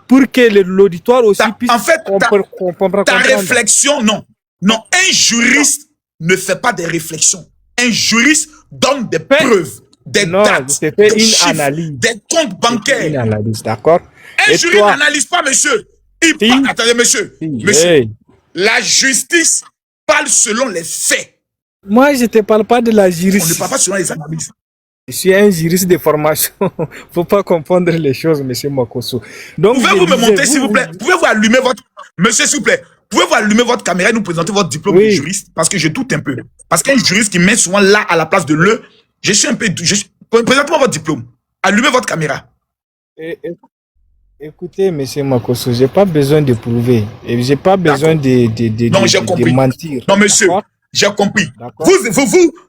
Pour que l'auditoire aussi puisse comprendre. Ta réflexion, non. Un juriste ne fait pas des réflexions. Un juriste donne des preuves, des dates, des chiffres, des comptes bancaires. Une analyse, d'accord. Un Et jury toi? n'analyse pas, monsieur. Il Si. parle, attendez, monsieur. Si. Monsieur, Hey. la justice parle selon les faits. Moi, je ne te parle pas de la On ne juriste. parle pas selon les analyses. Je suis un juriste de formation. Faut pas confondre les choses, monsieur Makosso. Donc, Pouvez-vous je me disais, montrer, s'il vous plaît? Pouvez-vous allumer votre... Monsieur, s'il vous plaît, pouvez-vous allumer votre caméra et nous présenter votre diplôme de Oui. juriste? Parce que je doute un peu. Parce qu'un juriste qui met souvent là à la place de le, je suis un peu... Présentez-moi votre diplôme. Allumez votre caméra. Écoutez, monsieur Makosso, j'ai pas besoin de prouver. Et j'ai pas besoin Non, j'ai compris. de mentir. Non, monsieur, D'accord? j'ai compris. D'accord.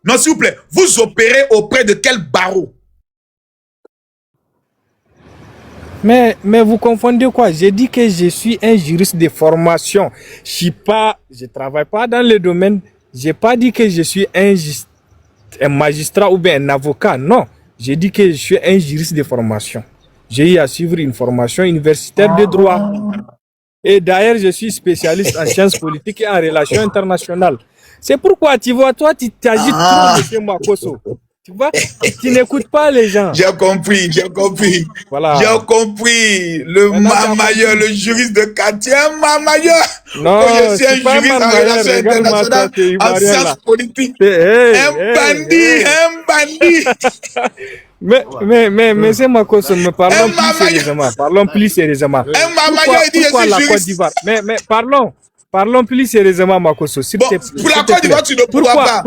Non, s'il vous plaît, vous opérez auprès de quel barreau? Mais vous confondez quoi? J'ai dit que je suis un juriste de formation. Je travaille pas dans le domaine. J'ai pas dit que je suis un magistrat ou bien un avocat. Non. J'ai dit que je suis un juriste de formation. J'ai eu à suivre une formation universitaire de droit. Et d'ailleurs, je suis spécialiste en sciences politiques et en relations internationales. C'est pourquoi, tu vois, toi, tu t'agites trop, monsieur Makosso. Tu vois, tu n'écoutes pas les gens. J'ai compris. Voilà. J'ai compris. Le mamailleur, le juriste de quartier, un mamailleur. Non, je suis un c'est pas juriste en mamailleur, relations regarde-moi internationales, toi, t'es en ivoirien, sciences là. politiques. Un bandit. Mais monsieur Makosso, parlons plus mamailleur. sérieusement. Parlons plus sérieusement. Un mamailleur, il dit, je Pourquoi suis la Côte juriste. d'Ivoire? Mais parlons plus sérieusement, Makosso. Bon, pour la Côte d'Ivoire, tu ne pourras pas.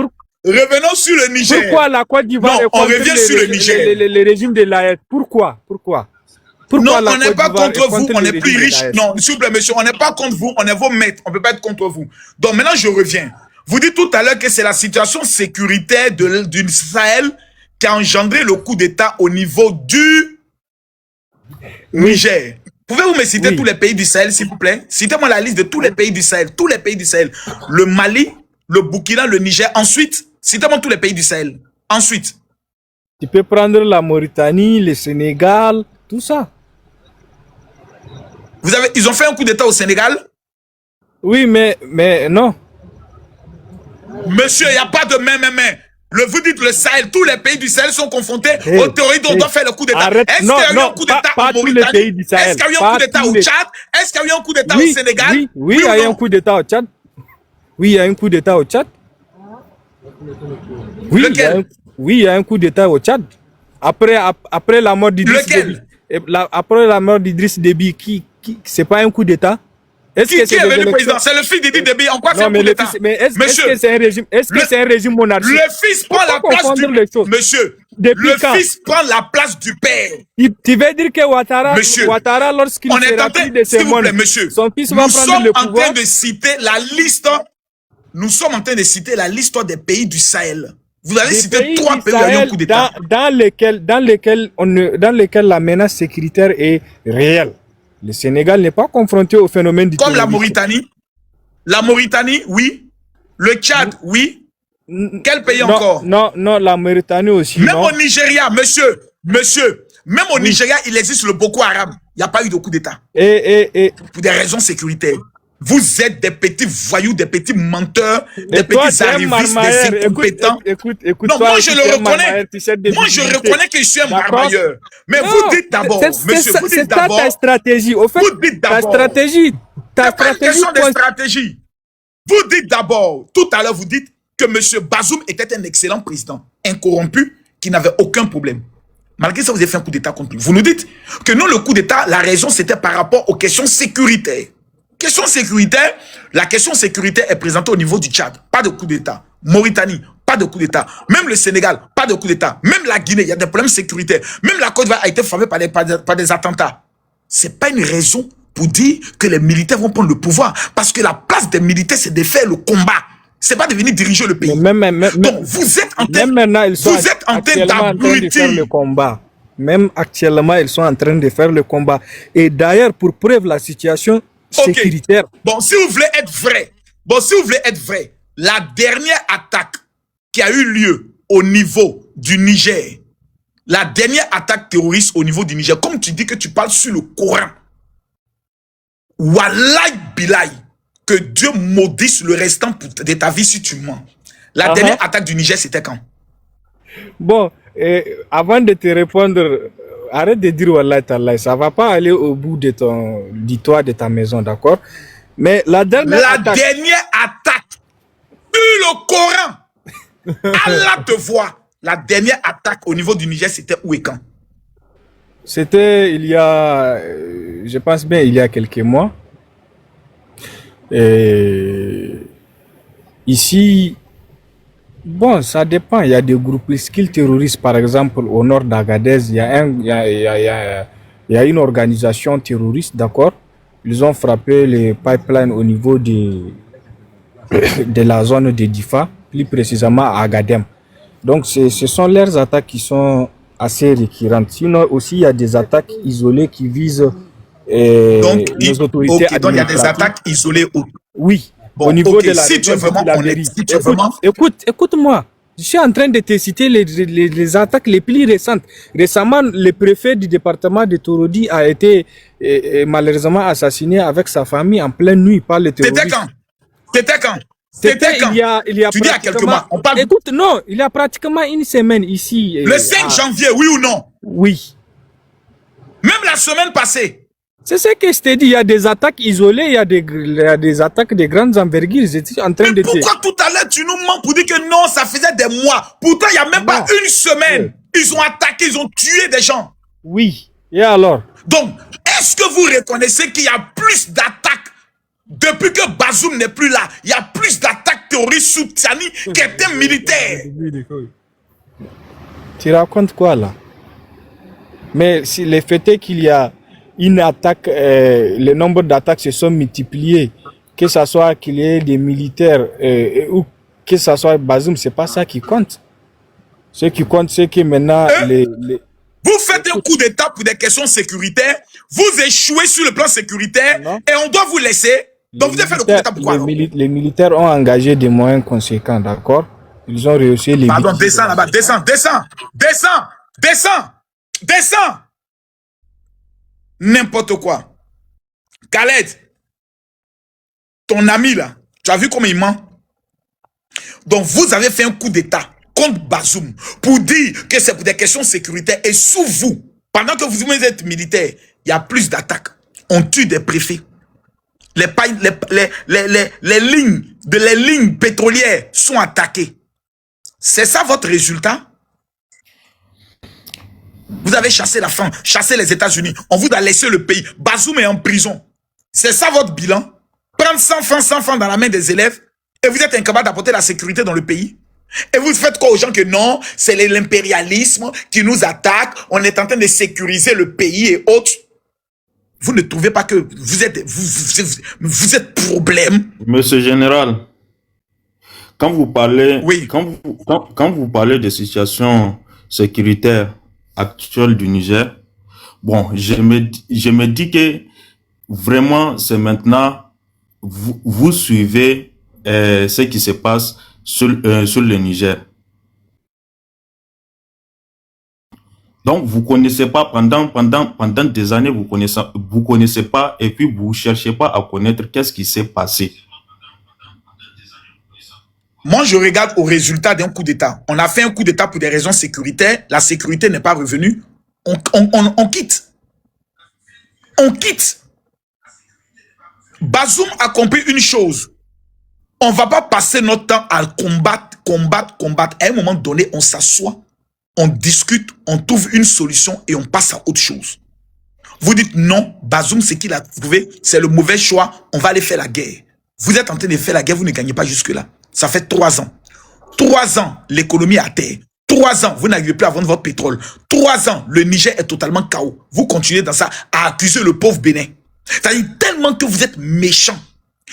Revenons sur le Niger. Pourquoi la Côte d'Ivoire est on contre revient sur le Niger. les régimes de l'AES? Pourquoi Non, la on n'est Côte pas d'Ivoire contre est vous, contre on les est plus régimes de riche. l'AES? Non, s'il vous plaît, monsieur, on n'est pas contre vous, on est vos maîtres, on ne peut pas être contre vous. Donc maintenant, je reviens. Vous dites tout à l'heure que c'est la situation sécuritaire du Sahel qui a engendré le coup d'État au niveau du Niger. Pouvez-vous me citer tous les pays du Sahel, s'il vous plaît? Citez-moi la liste de tous les pays du Sahel. Tous les pays du Sahel. Le Mali, le Burkina, le Niger. Ensuite, citez-moi tous les pays du Sahel. Ensuite. Tu peux prendre la Mauritanie, le Sénégal, tout ça. Ils ont fait un coup d'État au Sénégal? Oui, mais non. Monsieur, il n'y a pas de main. Vous dites le Sahel, tous les pays du Sahel sont confrontés aux terroristes, on doit faire le coup d'État. Est-ce qu'il y a eu un coup d'État en Mauritanie? Est-ce qu'il y a eu un coup d'État au Tchad? Est-ce qu'il y a eu un coup d'État au Sénégal? Oui, il y a eu un coup d'État au Tchad. Oui, il y a un coup d'État au Tchad. Oui, lequel? Il y a un coup d'État au Tchad. Après la mort d'Idriss Déby. Après la mort d'Idriss Déby, c'est pas un coup d'État? Qui est devenu président? C'est le fils d'Idriss Déby. En quoi c'est un coup d'État? Mais est-ce que c'est un régime? Est-ce que c'est un régime monarchique? Le fils prend la place du... Monsieur, le fils prend la place du père. Tu veux dire que Ouattara, lorsqu'il sera pris de ses mondes, son fils va prendre le pouvoir? Nous sommes en train de citer la liste. Nous sommes en train de citer la liste des pays du Sahel. Vous avez cité 3 pays où il y a eu un coup d'État. Dans lesquels la menace sécuritaire est réelle. Le Sénégal n'est pas confronté au phénomène du terrorisme. Comme la Mauritanie. La Mauritanie, oui. Le Tchad, oui. Quel pays encore? Non, la Mauritanie aussi. Même au Nigeria, monsieur. Même au Nigeria, il existe le Boko Haram. Il n'y a pas eu de coup d'État. Pour des raisons sécuritaires. Vous êtes des petits voyous, des petits menteurs, des petits arrivistes, des incompétents. Écoute, non, moi je le reconnais. Moi je reconnais que je suis un marmailleur. Mais vous dites d'abord, monsieur, vous dites d'abord. C'est ta stratégie. Au fait, vous dites d'abord. Ta stratégie. De stratégie. Vous dites d'abord, tout à l'heure, vous dites que monsieur Bazoum était un excellent président, incorrompu, qui n'avait aucun problème. Malgré ça, vous avez fait un coup d'État contre lui. Vous nous dites que non, le coup d'État, la raison, c'était par rapport aux questions sécuritaires. Question sécuritaire, la question sécuritaire est présentée au niveau du Tchad. Pas de coup d'État. Mauritanie, pas de coup d'État. Même le Sénégal, pas de coup d'État. Même la Guinée, il y a des problèmes sécuritaires. Même la Côte d'Ivoire a été frappée par des attentats. Ce n'est pas une raison pour dire que les militaires vont prendre le pouvoir. Parce que la place des militaires, c'est de faire le combat. C'est pas de venir diriger le pays. Donc, vous êtes en train de faire le combat. Même actuellement, ils sont en train de faire le combat. Et d'ailleurs, pour preuve la situation sécuritaire. Bon, si vous voulez être vrai, la dernière attaque qui a eu lieu au niveau du Niger, la dernière attaque terroriste au niveau du Niger, comme tu dis que tu parles sur le Coran, Wallahi Bilahi, que Dieu maudisse le restant de ta vie si tu mens. La dernière attaque du Niger, c'était quand? Bon, avant de te répondre arrête de dire Wallah Tallah, ça va pas aller au bout du toit de ta maison, d'accord? Mais la dernière attaque... dernière attaque, le Coran, Allah te voit. La dernière attaque au niveau du Niger, c'était où et quand? C'était il y a, je pense bien, il y a quelques mois. Et ici, bon, ça dépend. Il y a des groupuscules terroristes, par exemple, au nord d'Agadez. Il y a une organisation terroriste, d'accord? Ils ont frappé les pipelines au niveau de la zone de Difa, plus précisément à Agadem. Donc, ce sont leurs attaques qui sont assez récurrentes. Sinon, aussi, il y a des attaques isolées qui visent les autorités administratives. Donc, il y a des attaques isolées. Oui. Bon, au niveau okay, de la si tu es vraiment honnête, si tu es vraiment... Écoute-moi. Je suis en train de te citer les attaques les plus récentes. Récemment, le préfet du département de Torodi a été malheureusement assassiné avec sa famille en pleine nuit par les terroristes. C'était quand? C'était quand? Il y a tu dis à quelques mois. On parle... Écoute, non, il y a pratiquement une semaine ici. Le 5 janvier, oui ou non? Oui. Même la semaine passée. C'est ce que je t'ai dit, il y a des attaques isolées, il y a des attaques de grandes envergures. J'étais en train de pourquoi tout à l'heure tu nous mens pour dire que non, ça faisait des mois? Pourtant, il n'y a même pas une semaine. Ils ont attaqué, ils ont tué des gens. Oui, et alors? Donc, est-ce que vous reconnaissez qu'il y a plus d'attaques depuis que Bazoum n'est plus là? Il y a plus d'attaques terroristes sous Tiani qu'étaient militaires. Tu racontes quoi là? Mais si le fait est qu'il y a une attaque, le nombre d'attaques se sont multipliés, que ce soit qu'il y ait des militaires ou que ce soit Bazoum, c'est pas ça qui compte. Ce qui compte, c'est que maintenant vous faites un coup d'état pour des questions sécuritaires, vous échouez sur le plan sécuritaire et on doit vous laisser. Donc vous avez fait le coup d'état pourquoi? Les militaires ont engagé des moyens conséquents, d'accord? Ils ont réussi les... Pardon, descends là-bas, descends. N'importe quoi. Khaled, ton ami là, tu as vu comment il ment? Donc vous avez fait un coup d'état contre Bazoum pour dire que c'est pour des questions sécuritaires et sous vous, pendant que vous êtes militaire, il y a plus d'attaques. On tue des préfets. Les lignes pétrolières sont attaquées. C'est ça votre résultat? Vous avez chassé la France, chassé les États-Unis. On vous a laissé le pays. Bazoum est en prison. C'est ça votre bilan? Prendre 100 francs dans la main des élèves et vous êtes incapable d'apporter la sécurité dans le pays? Et vous faites quoi aux gens que non, c'est l'impérialisme qui nous attaque, on est en train de sécuriser le pays et autres. Vous ne trouvez pas que vous êtes problème? Monsieur Général, quand vous parlez, oui. quand vous parlez de situation sécuritaire actuelle du Niger, bon, je me dis que vraiment c'est maintenant vous suivez ce qui se passe sur le Niger. Donc vous connaissez pas pendant des années, vous connaissez pas et puis vous cherchez pas à connaître qu'est-ce qui s'est passé. Moi, je regarde au résultat d'un coup d'État. On a fait un coup d'État pour des raisons sécuritaires. La sécurité n'est pas revenue. On quitte. On quitte. Bazoum a compris une chose. On ne va pas passer notre temps à combattre. À un moment donné, on s'assoit, on discute, on trouve une solution et on passe à autre chose. Vous dites non, Bazoum, ce qu'il a trouvé, c'est le mauvais choix. On va aller faire la guerre. Vous êtes en train de faire la guerre, vous ne gagnez pas jusque-là. Ça fait 3 ans. 3 ans, l'économie est à terre. 3 ans, vous n'arrivez plus à vendre votre pétrole. 3 ans, le Niger est totalement KO. Vous continuez dans ça à accuser le pauvre Bénin. C'est-à-dire tellement que vous êtes méchants.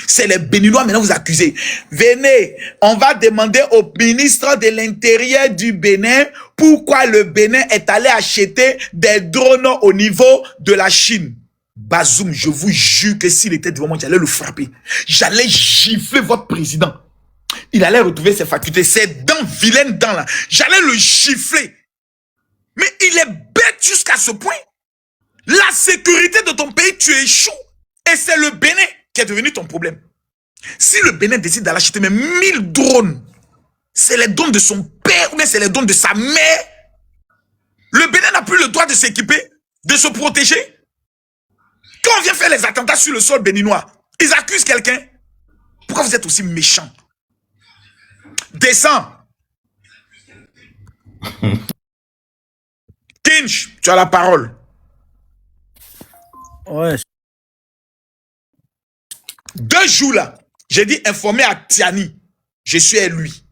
C'est les Béninois maintenant vous accusez. Venez, on va demander au ministre de l'Intérieur du Bénin pourquoi le Bénin est allé acheter des drones au niveau de la Chine. Bazoum, je vous jure que s'il était devant moi, j'allais le frapper. J'allais gifler votre président. Il allait retrouver ses facultés, ses dents, vilaines dents là. J'allais le gifler. Mais il est bête jusqu'à ce point. La sécurité de ton pays, tu échoues. Et c'est le Bénin qui est devenu ton problème. Si le Bénin décide d'aller acheter même 1000 drones, c'est les drones de son père ou bien c'est les drones de sa mère. Le Bénin n'a plus le droit de s'équiper. de se protéger. Quand on vient faire les attentats sur le sol béninois, ils accusent quelqu'un. Pourquoi vous êtes aussi méchant? Descends. Kinch, tu as la parole. Ouais. 2 jours là, j'ai dit informer à Tiani. Je suis à lui.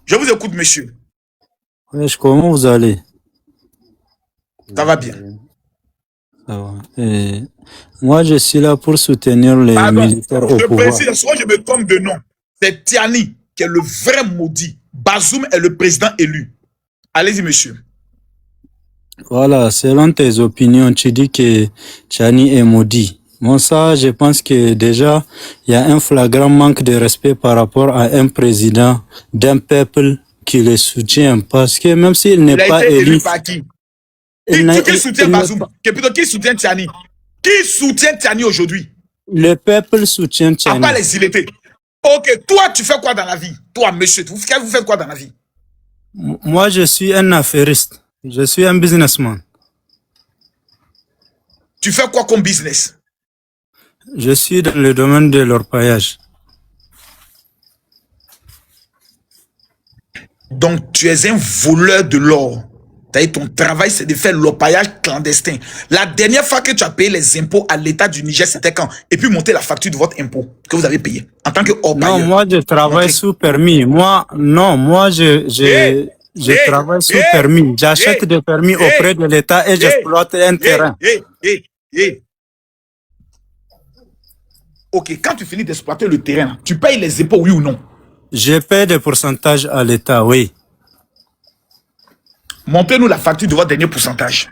Je vous écoute, monsieur. Wesh, comment vous allez? Ça va bien. Ça va. Moi, je suis là pour soutenir les Pardon, militaires au je pouvoir. précise, soit je me trompe de nom. C'est Tiani qui est le vrai maudit. Bazoum est le président élu. Allez-y, monsieur. Voilà, selon tes opinions, tu dis que Chani est maudit. Moi, ça, je pense que déjà, il y a un flagrant manque de respect par rapport à un président d'un peuple qui le soutient. Parce que même s'il n'est Il a pas été élu élu, par qui? il Qui soutient n'est Bazoum? pas- Plutôt qui soutient Tiani? Qui soutient Tiani aujourd'hui? le peuple soutient À part Chani. les illettrés. Ok, toi, tu fais quoi dans la vie? Toi, monsieur, vous faites quoi dans la vie? Moi, je suis un affairiste. Je suis un businessman. Tu fais quoi comme business? Je suis dans le domaine de l'orpaillage. Donc, tu es un voleur de l'or. Ton travail, c'est de faire l'orpaillage clandestin. La dernière fois que tu as payé les impôts à l'État du Niger, c'était quand? Et puis, monter la facture de votre impôt que vous avez payé en tant que orpailleur. Non, moi, je travaille Montrez. sous permis. Moi, je travaille sous permis. J'achète des permis auprès de l'État et j'exploite un terrain. Ok, quand tu finis d'exploiter le terrain, tu payes les impôts, oui ou non? Je paie des pourcentages à l'État, oui. Montrez-nous la facture de votre dernier pourcentage.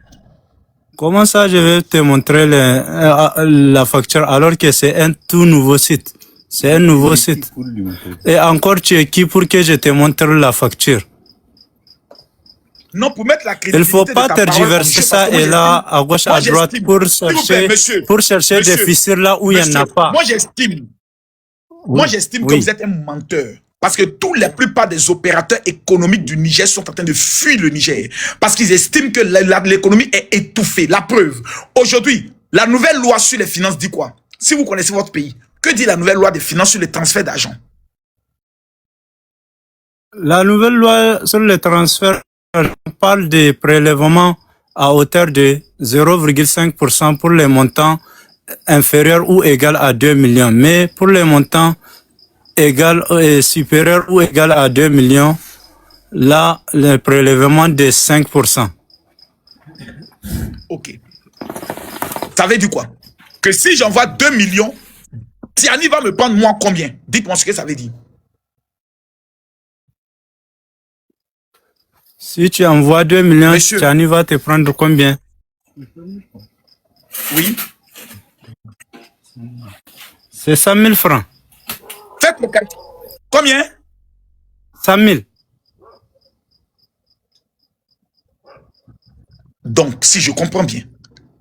Comment ça, je vais te montrer la facture alors que c'est un tout nouveau site? C'est un nouveau site. Et encore, tu es qui pour que je te montre la facture? Non, pour mettre la Il crédibilité ne faut pas de ta parole, tergiverser monsieur, ça parce que moi, et là, à gauche, moi, à droite, j'estime. pour S'il vous plaît, chercher, des monsieur, fissures là où il n'y en a pas. Moi, j'estime. Moi, j'estime que vous êtes un menteur. Parce que la plupart des opérateurs économiques du Niger sont en train de fuir le Niger. Parce qu'ils estiment que l'économie est étouffée. La preuve. Aujourd'hui, la nouvelle loi sur les finances dit quoi? Si vous connaissez votre pays, que dit la nouvelle loi des finances sur les transferts d'argent? La nouvelle loi sur le transfert parle des prélèvements à hauteur de 0,5% pour les montants inférieurs ou égaux à 2 millions. Mais pour les montants supérieurs ou égaux à 2 millions, là, le prélèvement de 5%. Ok. Ça veut dire quoi? Que si j'envoie 2 millions, Tiani va me prendre moi combien? Dites-moi ce que ça veut dire. Si tu envoies 2 millions, Monsieur. Tiani va te prendre combien? Oui. C'est 100 000 francs. Faites le calcul. Combien? 100 000. Donc, si je comprends bien,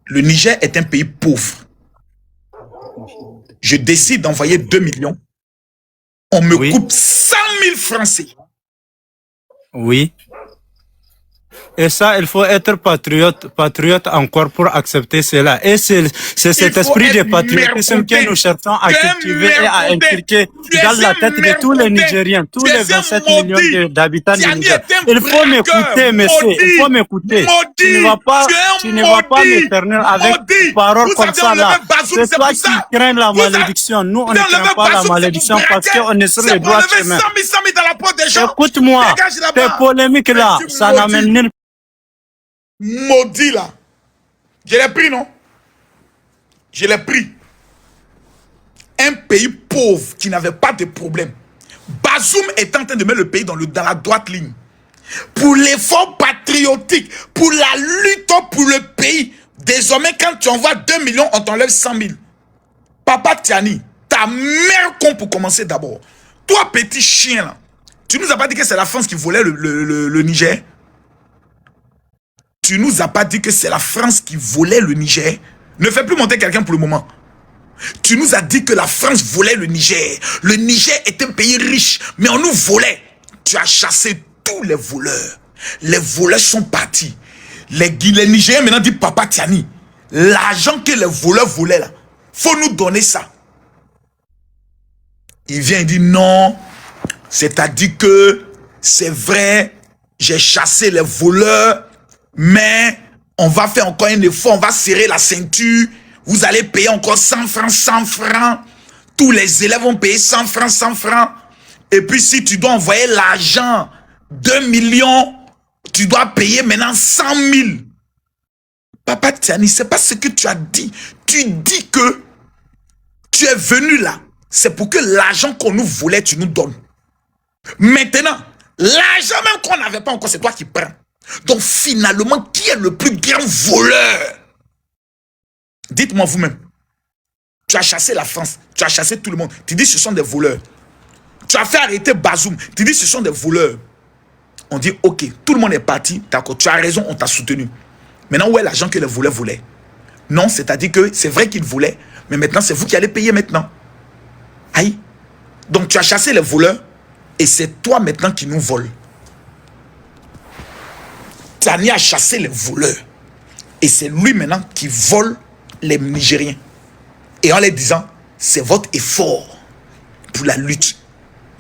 le Niger est un pays pauvre. Je décide d'envoyer 2 millions. On me coupe 100 000 francs CFA. Oui. Et ça, il faut être patriote encore pour accepter cela. Et c'est cet esprit de patriotisme que nous cherchons à cultiver et à inculquer dans la tête de tous les Nigériens, tous les 27 millions d'habitants du Niger. Il faut m'écouter, monsieur. Il faut m'écouter. Tu ne vas pas me ternir avec des paroles comme ça là. C'est toi qui crains la malédiction. Nous, on ne craint pas la malédiction parce qu'on est sur les droits chemins. Écoute-moi, tes polémiques là, ça n'amène nulle. Maudit là. Je l'ai pris, non? Je l'ai pris. Un pays pauvre qui n'avait pas de problème. Bazoum est en train de mettre le pays dans la droite ligne. Pour l'effort patriotique, pour la lutte pour le pays. Désormais, quand tu envoies 2 millions, on t'enlève 100 000. Papa Tiani, ta mère con pour commencer d'abord. Toi, petit chien là, tu nous as pas dit que c'est la France qui volait le Niger? Tu nous as pas dit que c'est la France qui volait le Niger? Ne fais plus monter quelqu'un pour le moment. Tu nous as dit que la France volait le Niger. Le Niger est un pays riche, mais on nous volait. Tu as chassé tous les voleurs. Les voleurs sont partis. Les Nigériens maintenant disent, Papa Tiani, l'argent que les voleurs volaient là, faut nous donner ça. Il vient et dit non, c'est-à-dire que c'est vrai, j'ai chassé les voleurs, mais on va faire encore un effort, on va serrer la ceinture, vous allez payer encore 100 francs, 100 francs, tous les élèves vont payer 100 francs, 100 francs, et puis si tu dois envoyer l'argent, 2 millions, tu dois payer maintenant 100 000. Papa Tiani, c'est pas ce que tu as dit. Tu dis que tu es venu là, c'est pour que l'argent qu'on nous volait, tu nous donnes. Maintenant, l'argent même qu'on n'avait pas encore, c'est toi qui prends. Donc finalement, qui est le plus grand voleur? Dites-moi vous-même. Tu as chassé la France, tu as chassé tout le monde. Tu dis ce sont des voleurs. Tu as fait arrêter Bazoum, tu dis ce sont des voleurs. On dit ok, tout le monde est parti, d'accord, tu as raison, on t'a soutenu. Maintenant, où est l'argent que les voleurs voulaient? Non, c'est-à-dire que c'est vrai qu'ils voulaient, mais maintenant c'est vous qui allez payer maintenant. Aïe. Donc tu as chassé les voleurs et c'est toi maintenant qui nous voles. Tiani a chassé les voleurs et c'est lui maintenant qui vole les Nigériens. Et en les disant, c'est votre effort pour la lutte.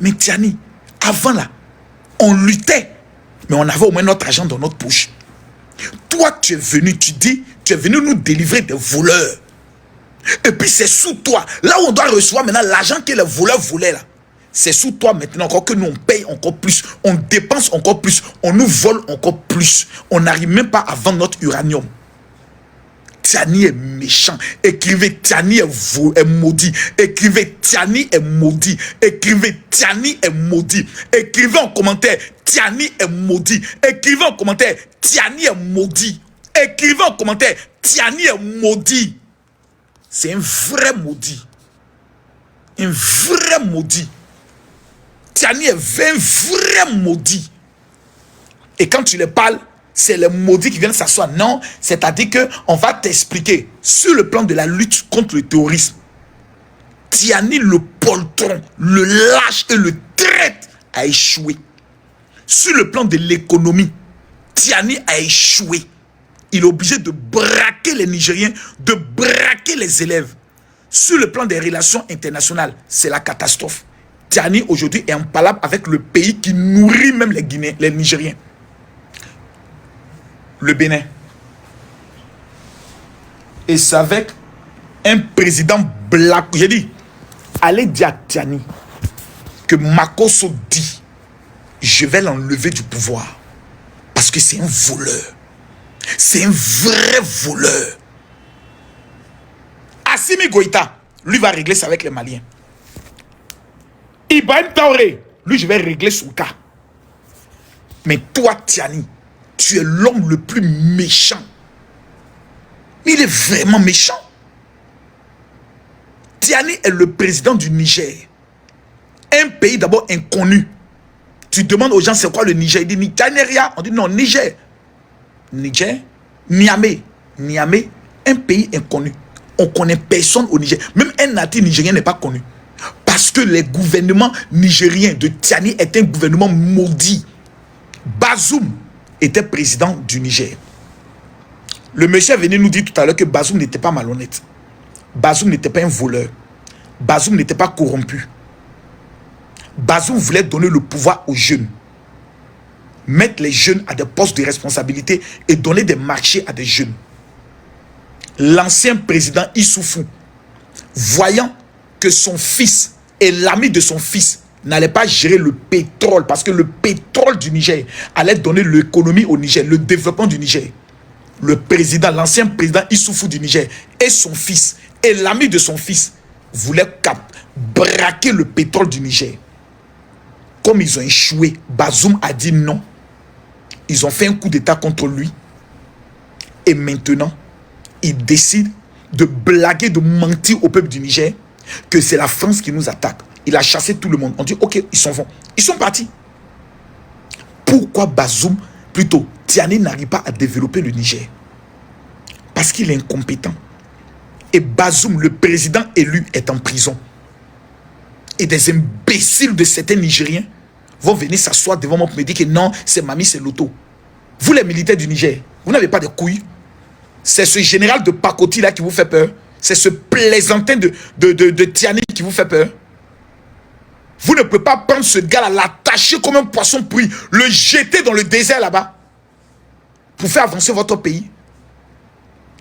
Mais Tiani, avant là, on luttait, mais on avait au moins notre argent dans notre poche. Toi, tu es venu, tu dis, tu es venu nous délivrer des voleurs. Et puis c'est sous toi, là où on doit recevoir maintenant l'argent que les voleurs voulaient là. C'est sous toi maintenant encore que nous on paye encore plus, on dépense encore plus, on nous vole encore plus. On n'arrive même pas à vendre notre uranium. Tiani est méchant. Écrivez Tiani est maudit. Écrivez Tiani est maudit. Écrivez Tiani est maudit. Écrivez en commentaire Tiani est maudit. Écrivez en commentaire Tiani est maudit. Écrivez en commentaire Tiani est maudit. C'est un vrai maudit. Un vrai maudit. Tiani est un vrai maudit. Et quand tu les parles, c'est les maudits qui viennent s'asseoir. Non, c'est-à-dire qu'on va t'expliquer sur le plan de la lutte contre le terrorisme. Tiani, le poltron, le lâche et le traite a échoué. Sur le plan de l'économie, Tiani a échoué. Il est obligé de braquer les Nigériens, de braquer les élèves. Sur le plan des relations internationales, c'est la catastrophe. Tiani aujourd'hui est en palabre avec le pays qui nourrit même les Guinéens, les Nigériens. Le Bénin. Et c'est avec un président black. J'ai dit, allez dire à Tiani que Makosso dit, je vais l'enlever du pouvoir. Parce que c'est un voleur. C'est un vrai voleur. Assimi Goïta, lui va régler ça avec les Maliens. Ibrahim Traoré, lui je vais régler son cas. Mais toi Tiani, tu es l'homme le plus méchant. Il est vraiment méchant. Tiani est le président du Niger. Un pays d'abord inconnu. Tu demandes aux gens c'est quoi le Niger. Ils disent Nigeria. On dit non, Niger. Niger, Niamey. Niamey, un pays inconnu. On ne connaît personne au Niger. Même un natif nigérien n'est pas connu. Parce que les gouvernements nigériens de Tiani est un gouvernement maudit. Bazoum était président du Niger. Le monsieur est venu nous dire tout à l'heure que Bazoum n'était pas malhonnête. Bazoum n'était pas un voleur. Bazoum n'était pas corrompu. Bazoum voulait donner le pouvoir aux jeunes. Mettre les jeunes à des postes de responsabilité et donner des marchés à des jeunes. L'ancien président Issoufou, voyant que son fils et l'ami de son fils n'allait pas gérer le pétrole, parce que le pétrole du Niger allait donner l'économie au Niger, le développement du Niger. Le président, l'ancien président Issoufou du Niger et son fils et l'ami de son fils voulaient braquer le pétrole du Niger. Comme ils ont échoué, Bazoum a dit non. Ils ont fait un coup d'état contre lui. Et maintenant, ils décident de blaguer, de mentir au peuple du Niger que c'est la France qui nous attaque. Il a chassé tout le monde. On dit, ok, ils s'en vont. Ils sont partis. Pourquoi Bazoum, plutôt, Tiani n'arrive pas à développer le Niger? Parce qu'il est incompétent. Et Bazoum, le président élu, est en prison. Et des imbéciles de certains Nigériens vont venir s'asseoir devant moi pour me dire que non, c'est Mami, c'est Loto. Vous les militaires du Niger, Vous n'avez pas de couilles. C'est ce général de pacotille là qui vous fait peur. C'est ce plaisantin de Tiani qui vous fait peur. Vous ne pouvez pas prendre ce gars-là, l'attacher comme un poisson pourri, le jeter dans le désert là-bas pour faire avancer votre pays.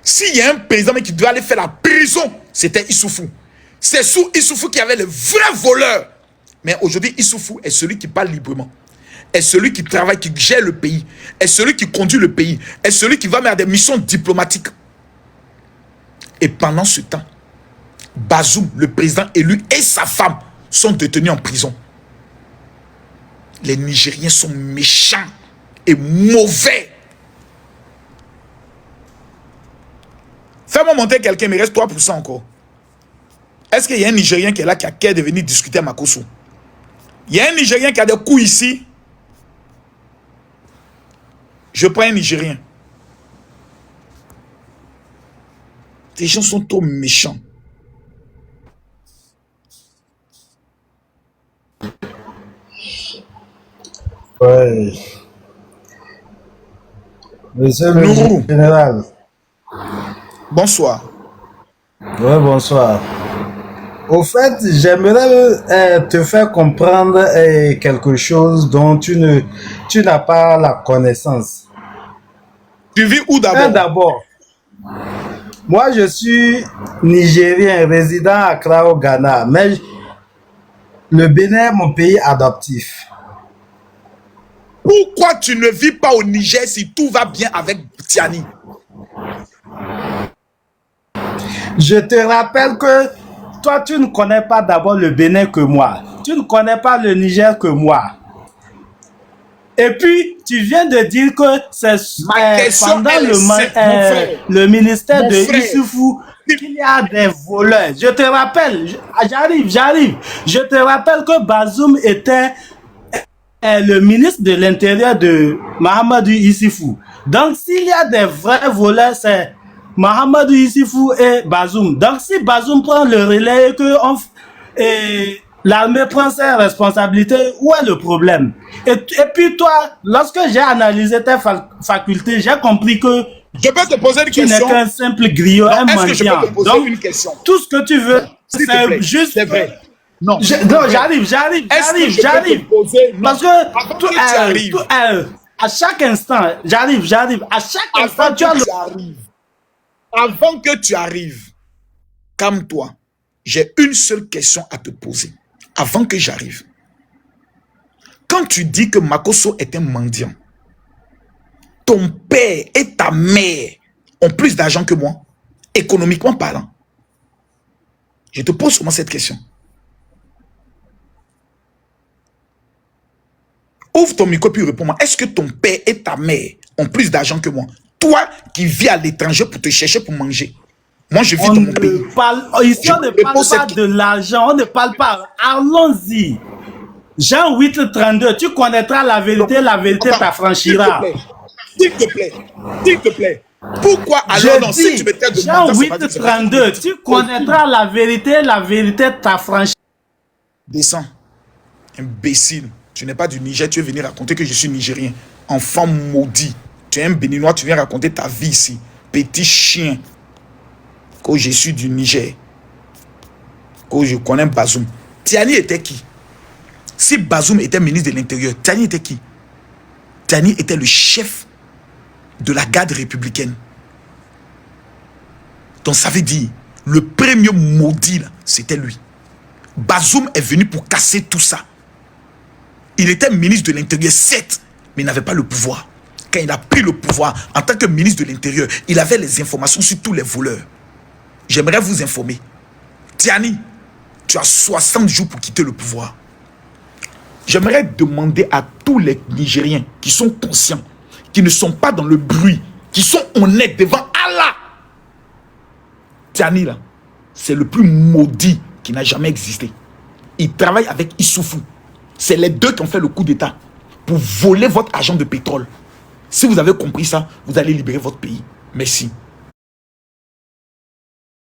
S'il y a un président qui doit aller faire la prison, c'était Issoufou. C'est sous Issoufou qu'il y avait le vrai voleur. Mais aujourd'hui, Issoufou est celui qui parle librement. Est celui qui travaille, qui gère le pays. Est celui qui conduit le pays. Est celui qui va mettre des missions diplomatiques. Et pendant ce temps, Bazoum, le président élu, et sa femme sont détenus en prison. Les Nigériens sont méchants et mauvais. Fais-moi monter quelqu'un, il me reste 3% encore. Est-ce qu'il y a un Nigérien qui est là, qui a qu'à de venir discuter à Makosso? Il y a un Nigérien qui a des coups ici. Je prends un Nigérien. Les gens sont trop méchants. Ouais. Monsieur le Nourou. général. Bonsoir. Ouais, bonsoir. Au fait, j'aimerais te faire comprendre quelque chose dont tu n'as pas la connaissance. Tu vis où d'abord? D'abord, moi je suis Nigérien, résident à Accra au Ghana, mais le Bénin est mon pays adoptif. Pourquoi tu ne vis pas au Niger si tout va bien avec Tiani? Je te rappelle que toi, tu ne connais pas d'abord le Bénin que moi. Tu ne connais pas le Niger que moi. Et puis, tu viens de dire que c'est pendant le ministère Mon de frère. Issoufou qu'il y a des voleurs. Je te rappelle, j'arrive. Je te rappelle que Bazoum était le ministre de l'Intérieur de Mahamadou Issoufou. Donc, s'il y a des vrais voleurs, c'est Mahamadou Issoufou et Bazoum. Donc, si Bazoum prend le relais et l'armée prend ses responsabilités, où est le problème? Et puis toi, lorsque j'ai analysé tes facultés, j'ai compris que Je peux te poser une tu n'es question? qu'un simple griot, un Est-ce que je mendiant. peux te poser Donc, une question? tout ce que tu veux, S'il te plaît, c'est juste... c'est vrai. Non. Non, j'arrive. Est-ce que je peux te poser? Non. Parce que Avant que tu arrives. à chaque instant, j'arrive. À chaque instant, Avant tu as que le... tu arrives. Avant que tu arrives, calme-toi. J'ai une seule question à te poser. Avant que j'arrive. Quand tu dis que Makosso est un mendiant, ton père et ta mère ont plus d'argent que moi, économiquement parlant. Je te pose seulement cette question. Ouvre ton micro puis réponds-moi. Est-ce que ton père et ta mère ont plus d'argent que moi? Toi qui vis à l'étranger pour te chercher pour manger. Moi, je vis dans mon pays. Ici, on ne parle pas de l'argent. On ne parle pas. Allons-y. Jean 8,32. Tu connaîtras la vérité. La vérité t'affranchira. S'il te plaît. Pourquoi alors non, si tu me traites de Jean menteur, ça va dire- 8,32. Tu connaîtras la vérité t'affranchira. Descends. Imbécile. Tu n'es pas du Niger, tu veux venir raconter que je suis Nigérien. Enfant maudit. Tu es un Béninois, tu viens raconter ta vie ici. Petit chien. Que je suis du Niger. Que je connais Bazoum. Tiani était qui? Si Bazoum était ministre de l'Intérieur, Tiani était qui? Tiani était le chef de la garde républicaine. Donc ça veut dire, le premier maudit, c'était lui. Bazoum est venu pour casser tout ça. Il était ministre de l'Intérieur, certes, mais il n'avait pas le pouvoir. Quand il a pris le pouvoir, en tant que ministre de l'Intérieur, il avait les informations sur tous les voleurs. J'aimerais vous informer. Tiani, tu as 60 jours pour quitter le pouvoir. J'aimerais demander à tous les Nigériens qui sont conscients, qui ne sont pas dans le bruit, qui sont honnêtes devant Allah. Tiani, là, c'est le plus maudit qui n'a jamais existé. Il travaille avec Issoufou. C'est les deux qui ont fait le coup d'État pour voler votre argent de pétrole. Si vous avez compris ça, vous allez libérer votre pays. Merci.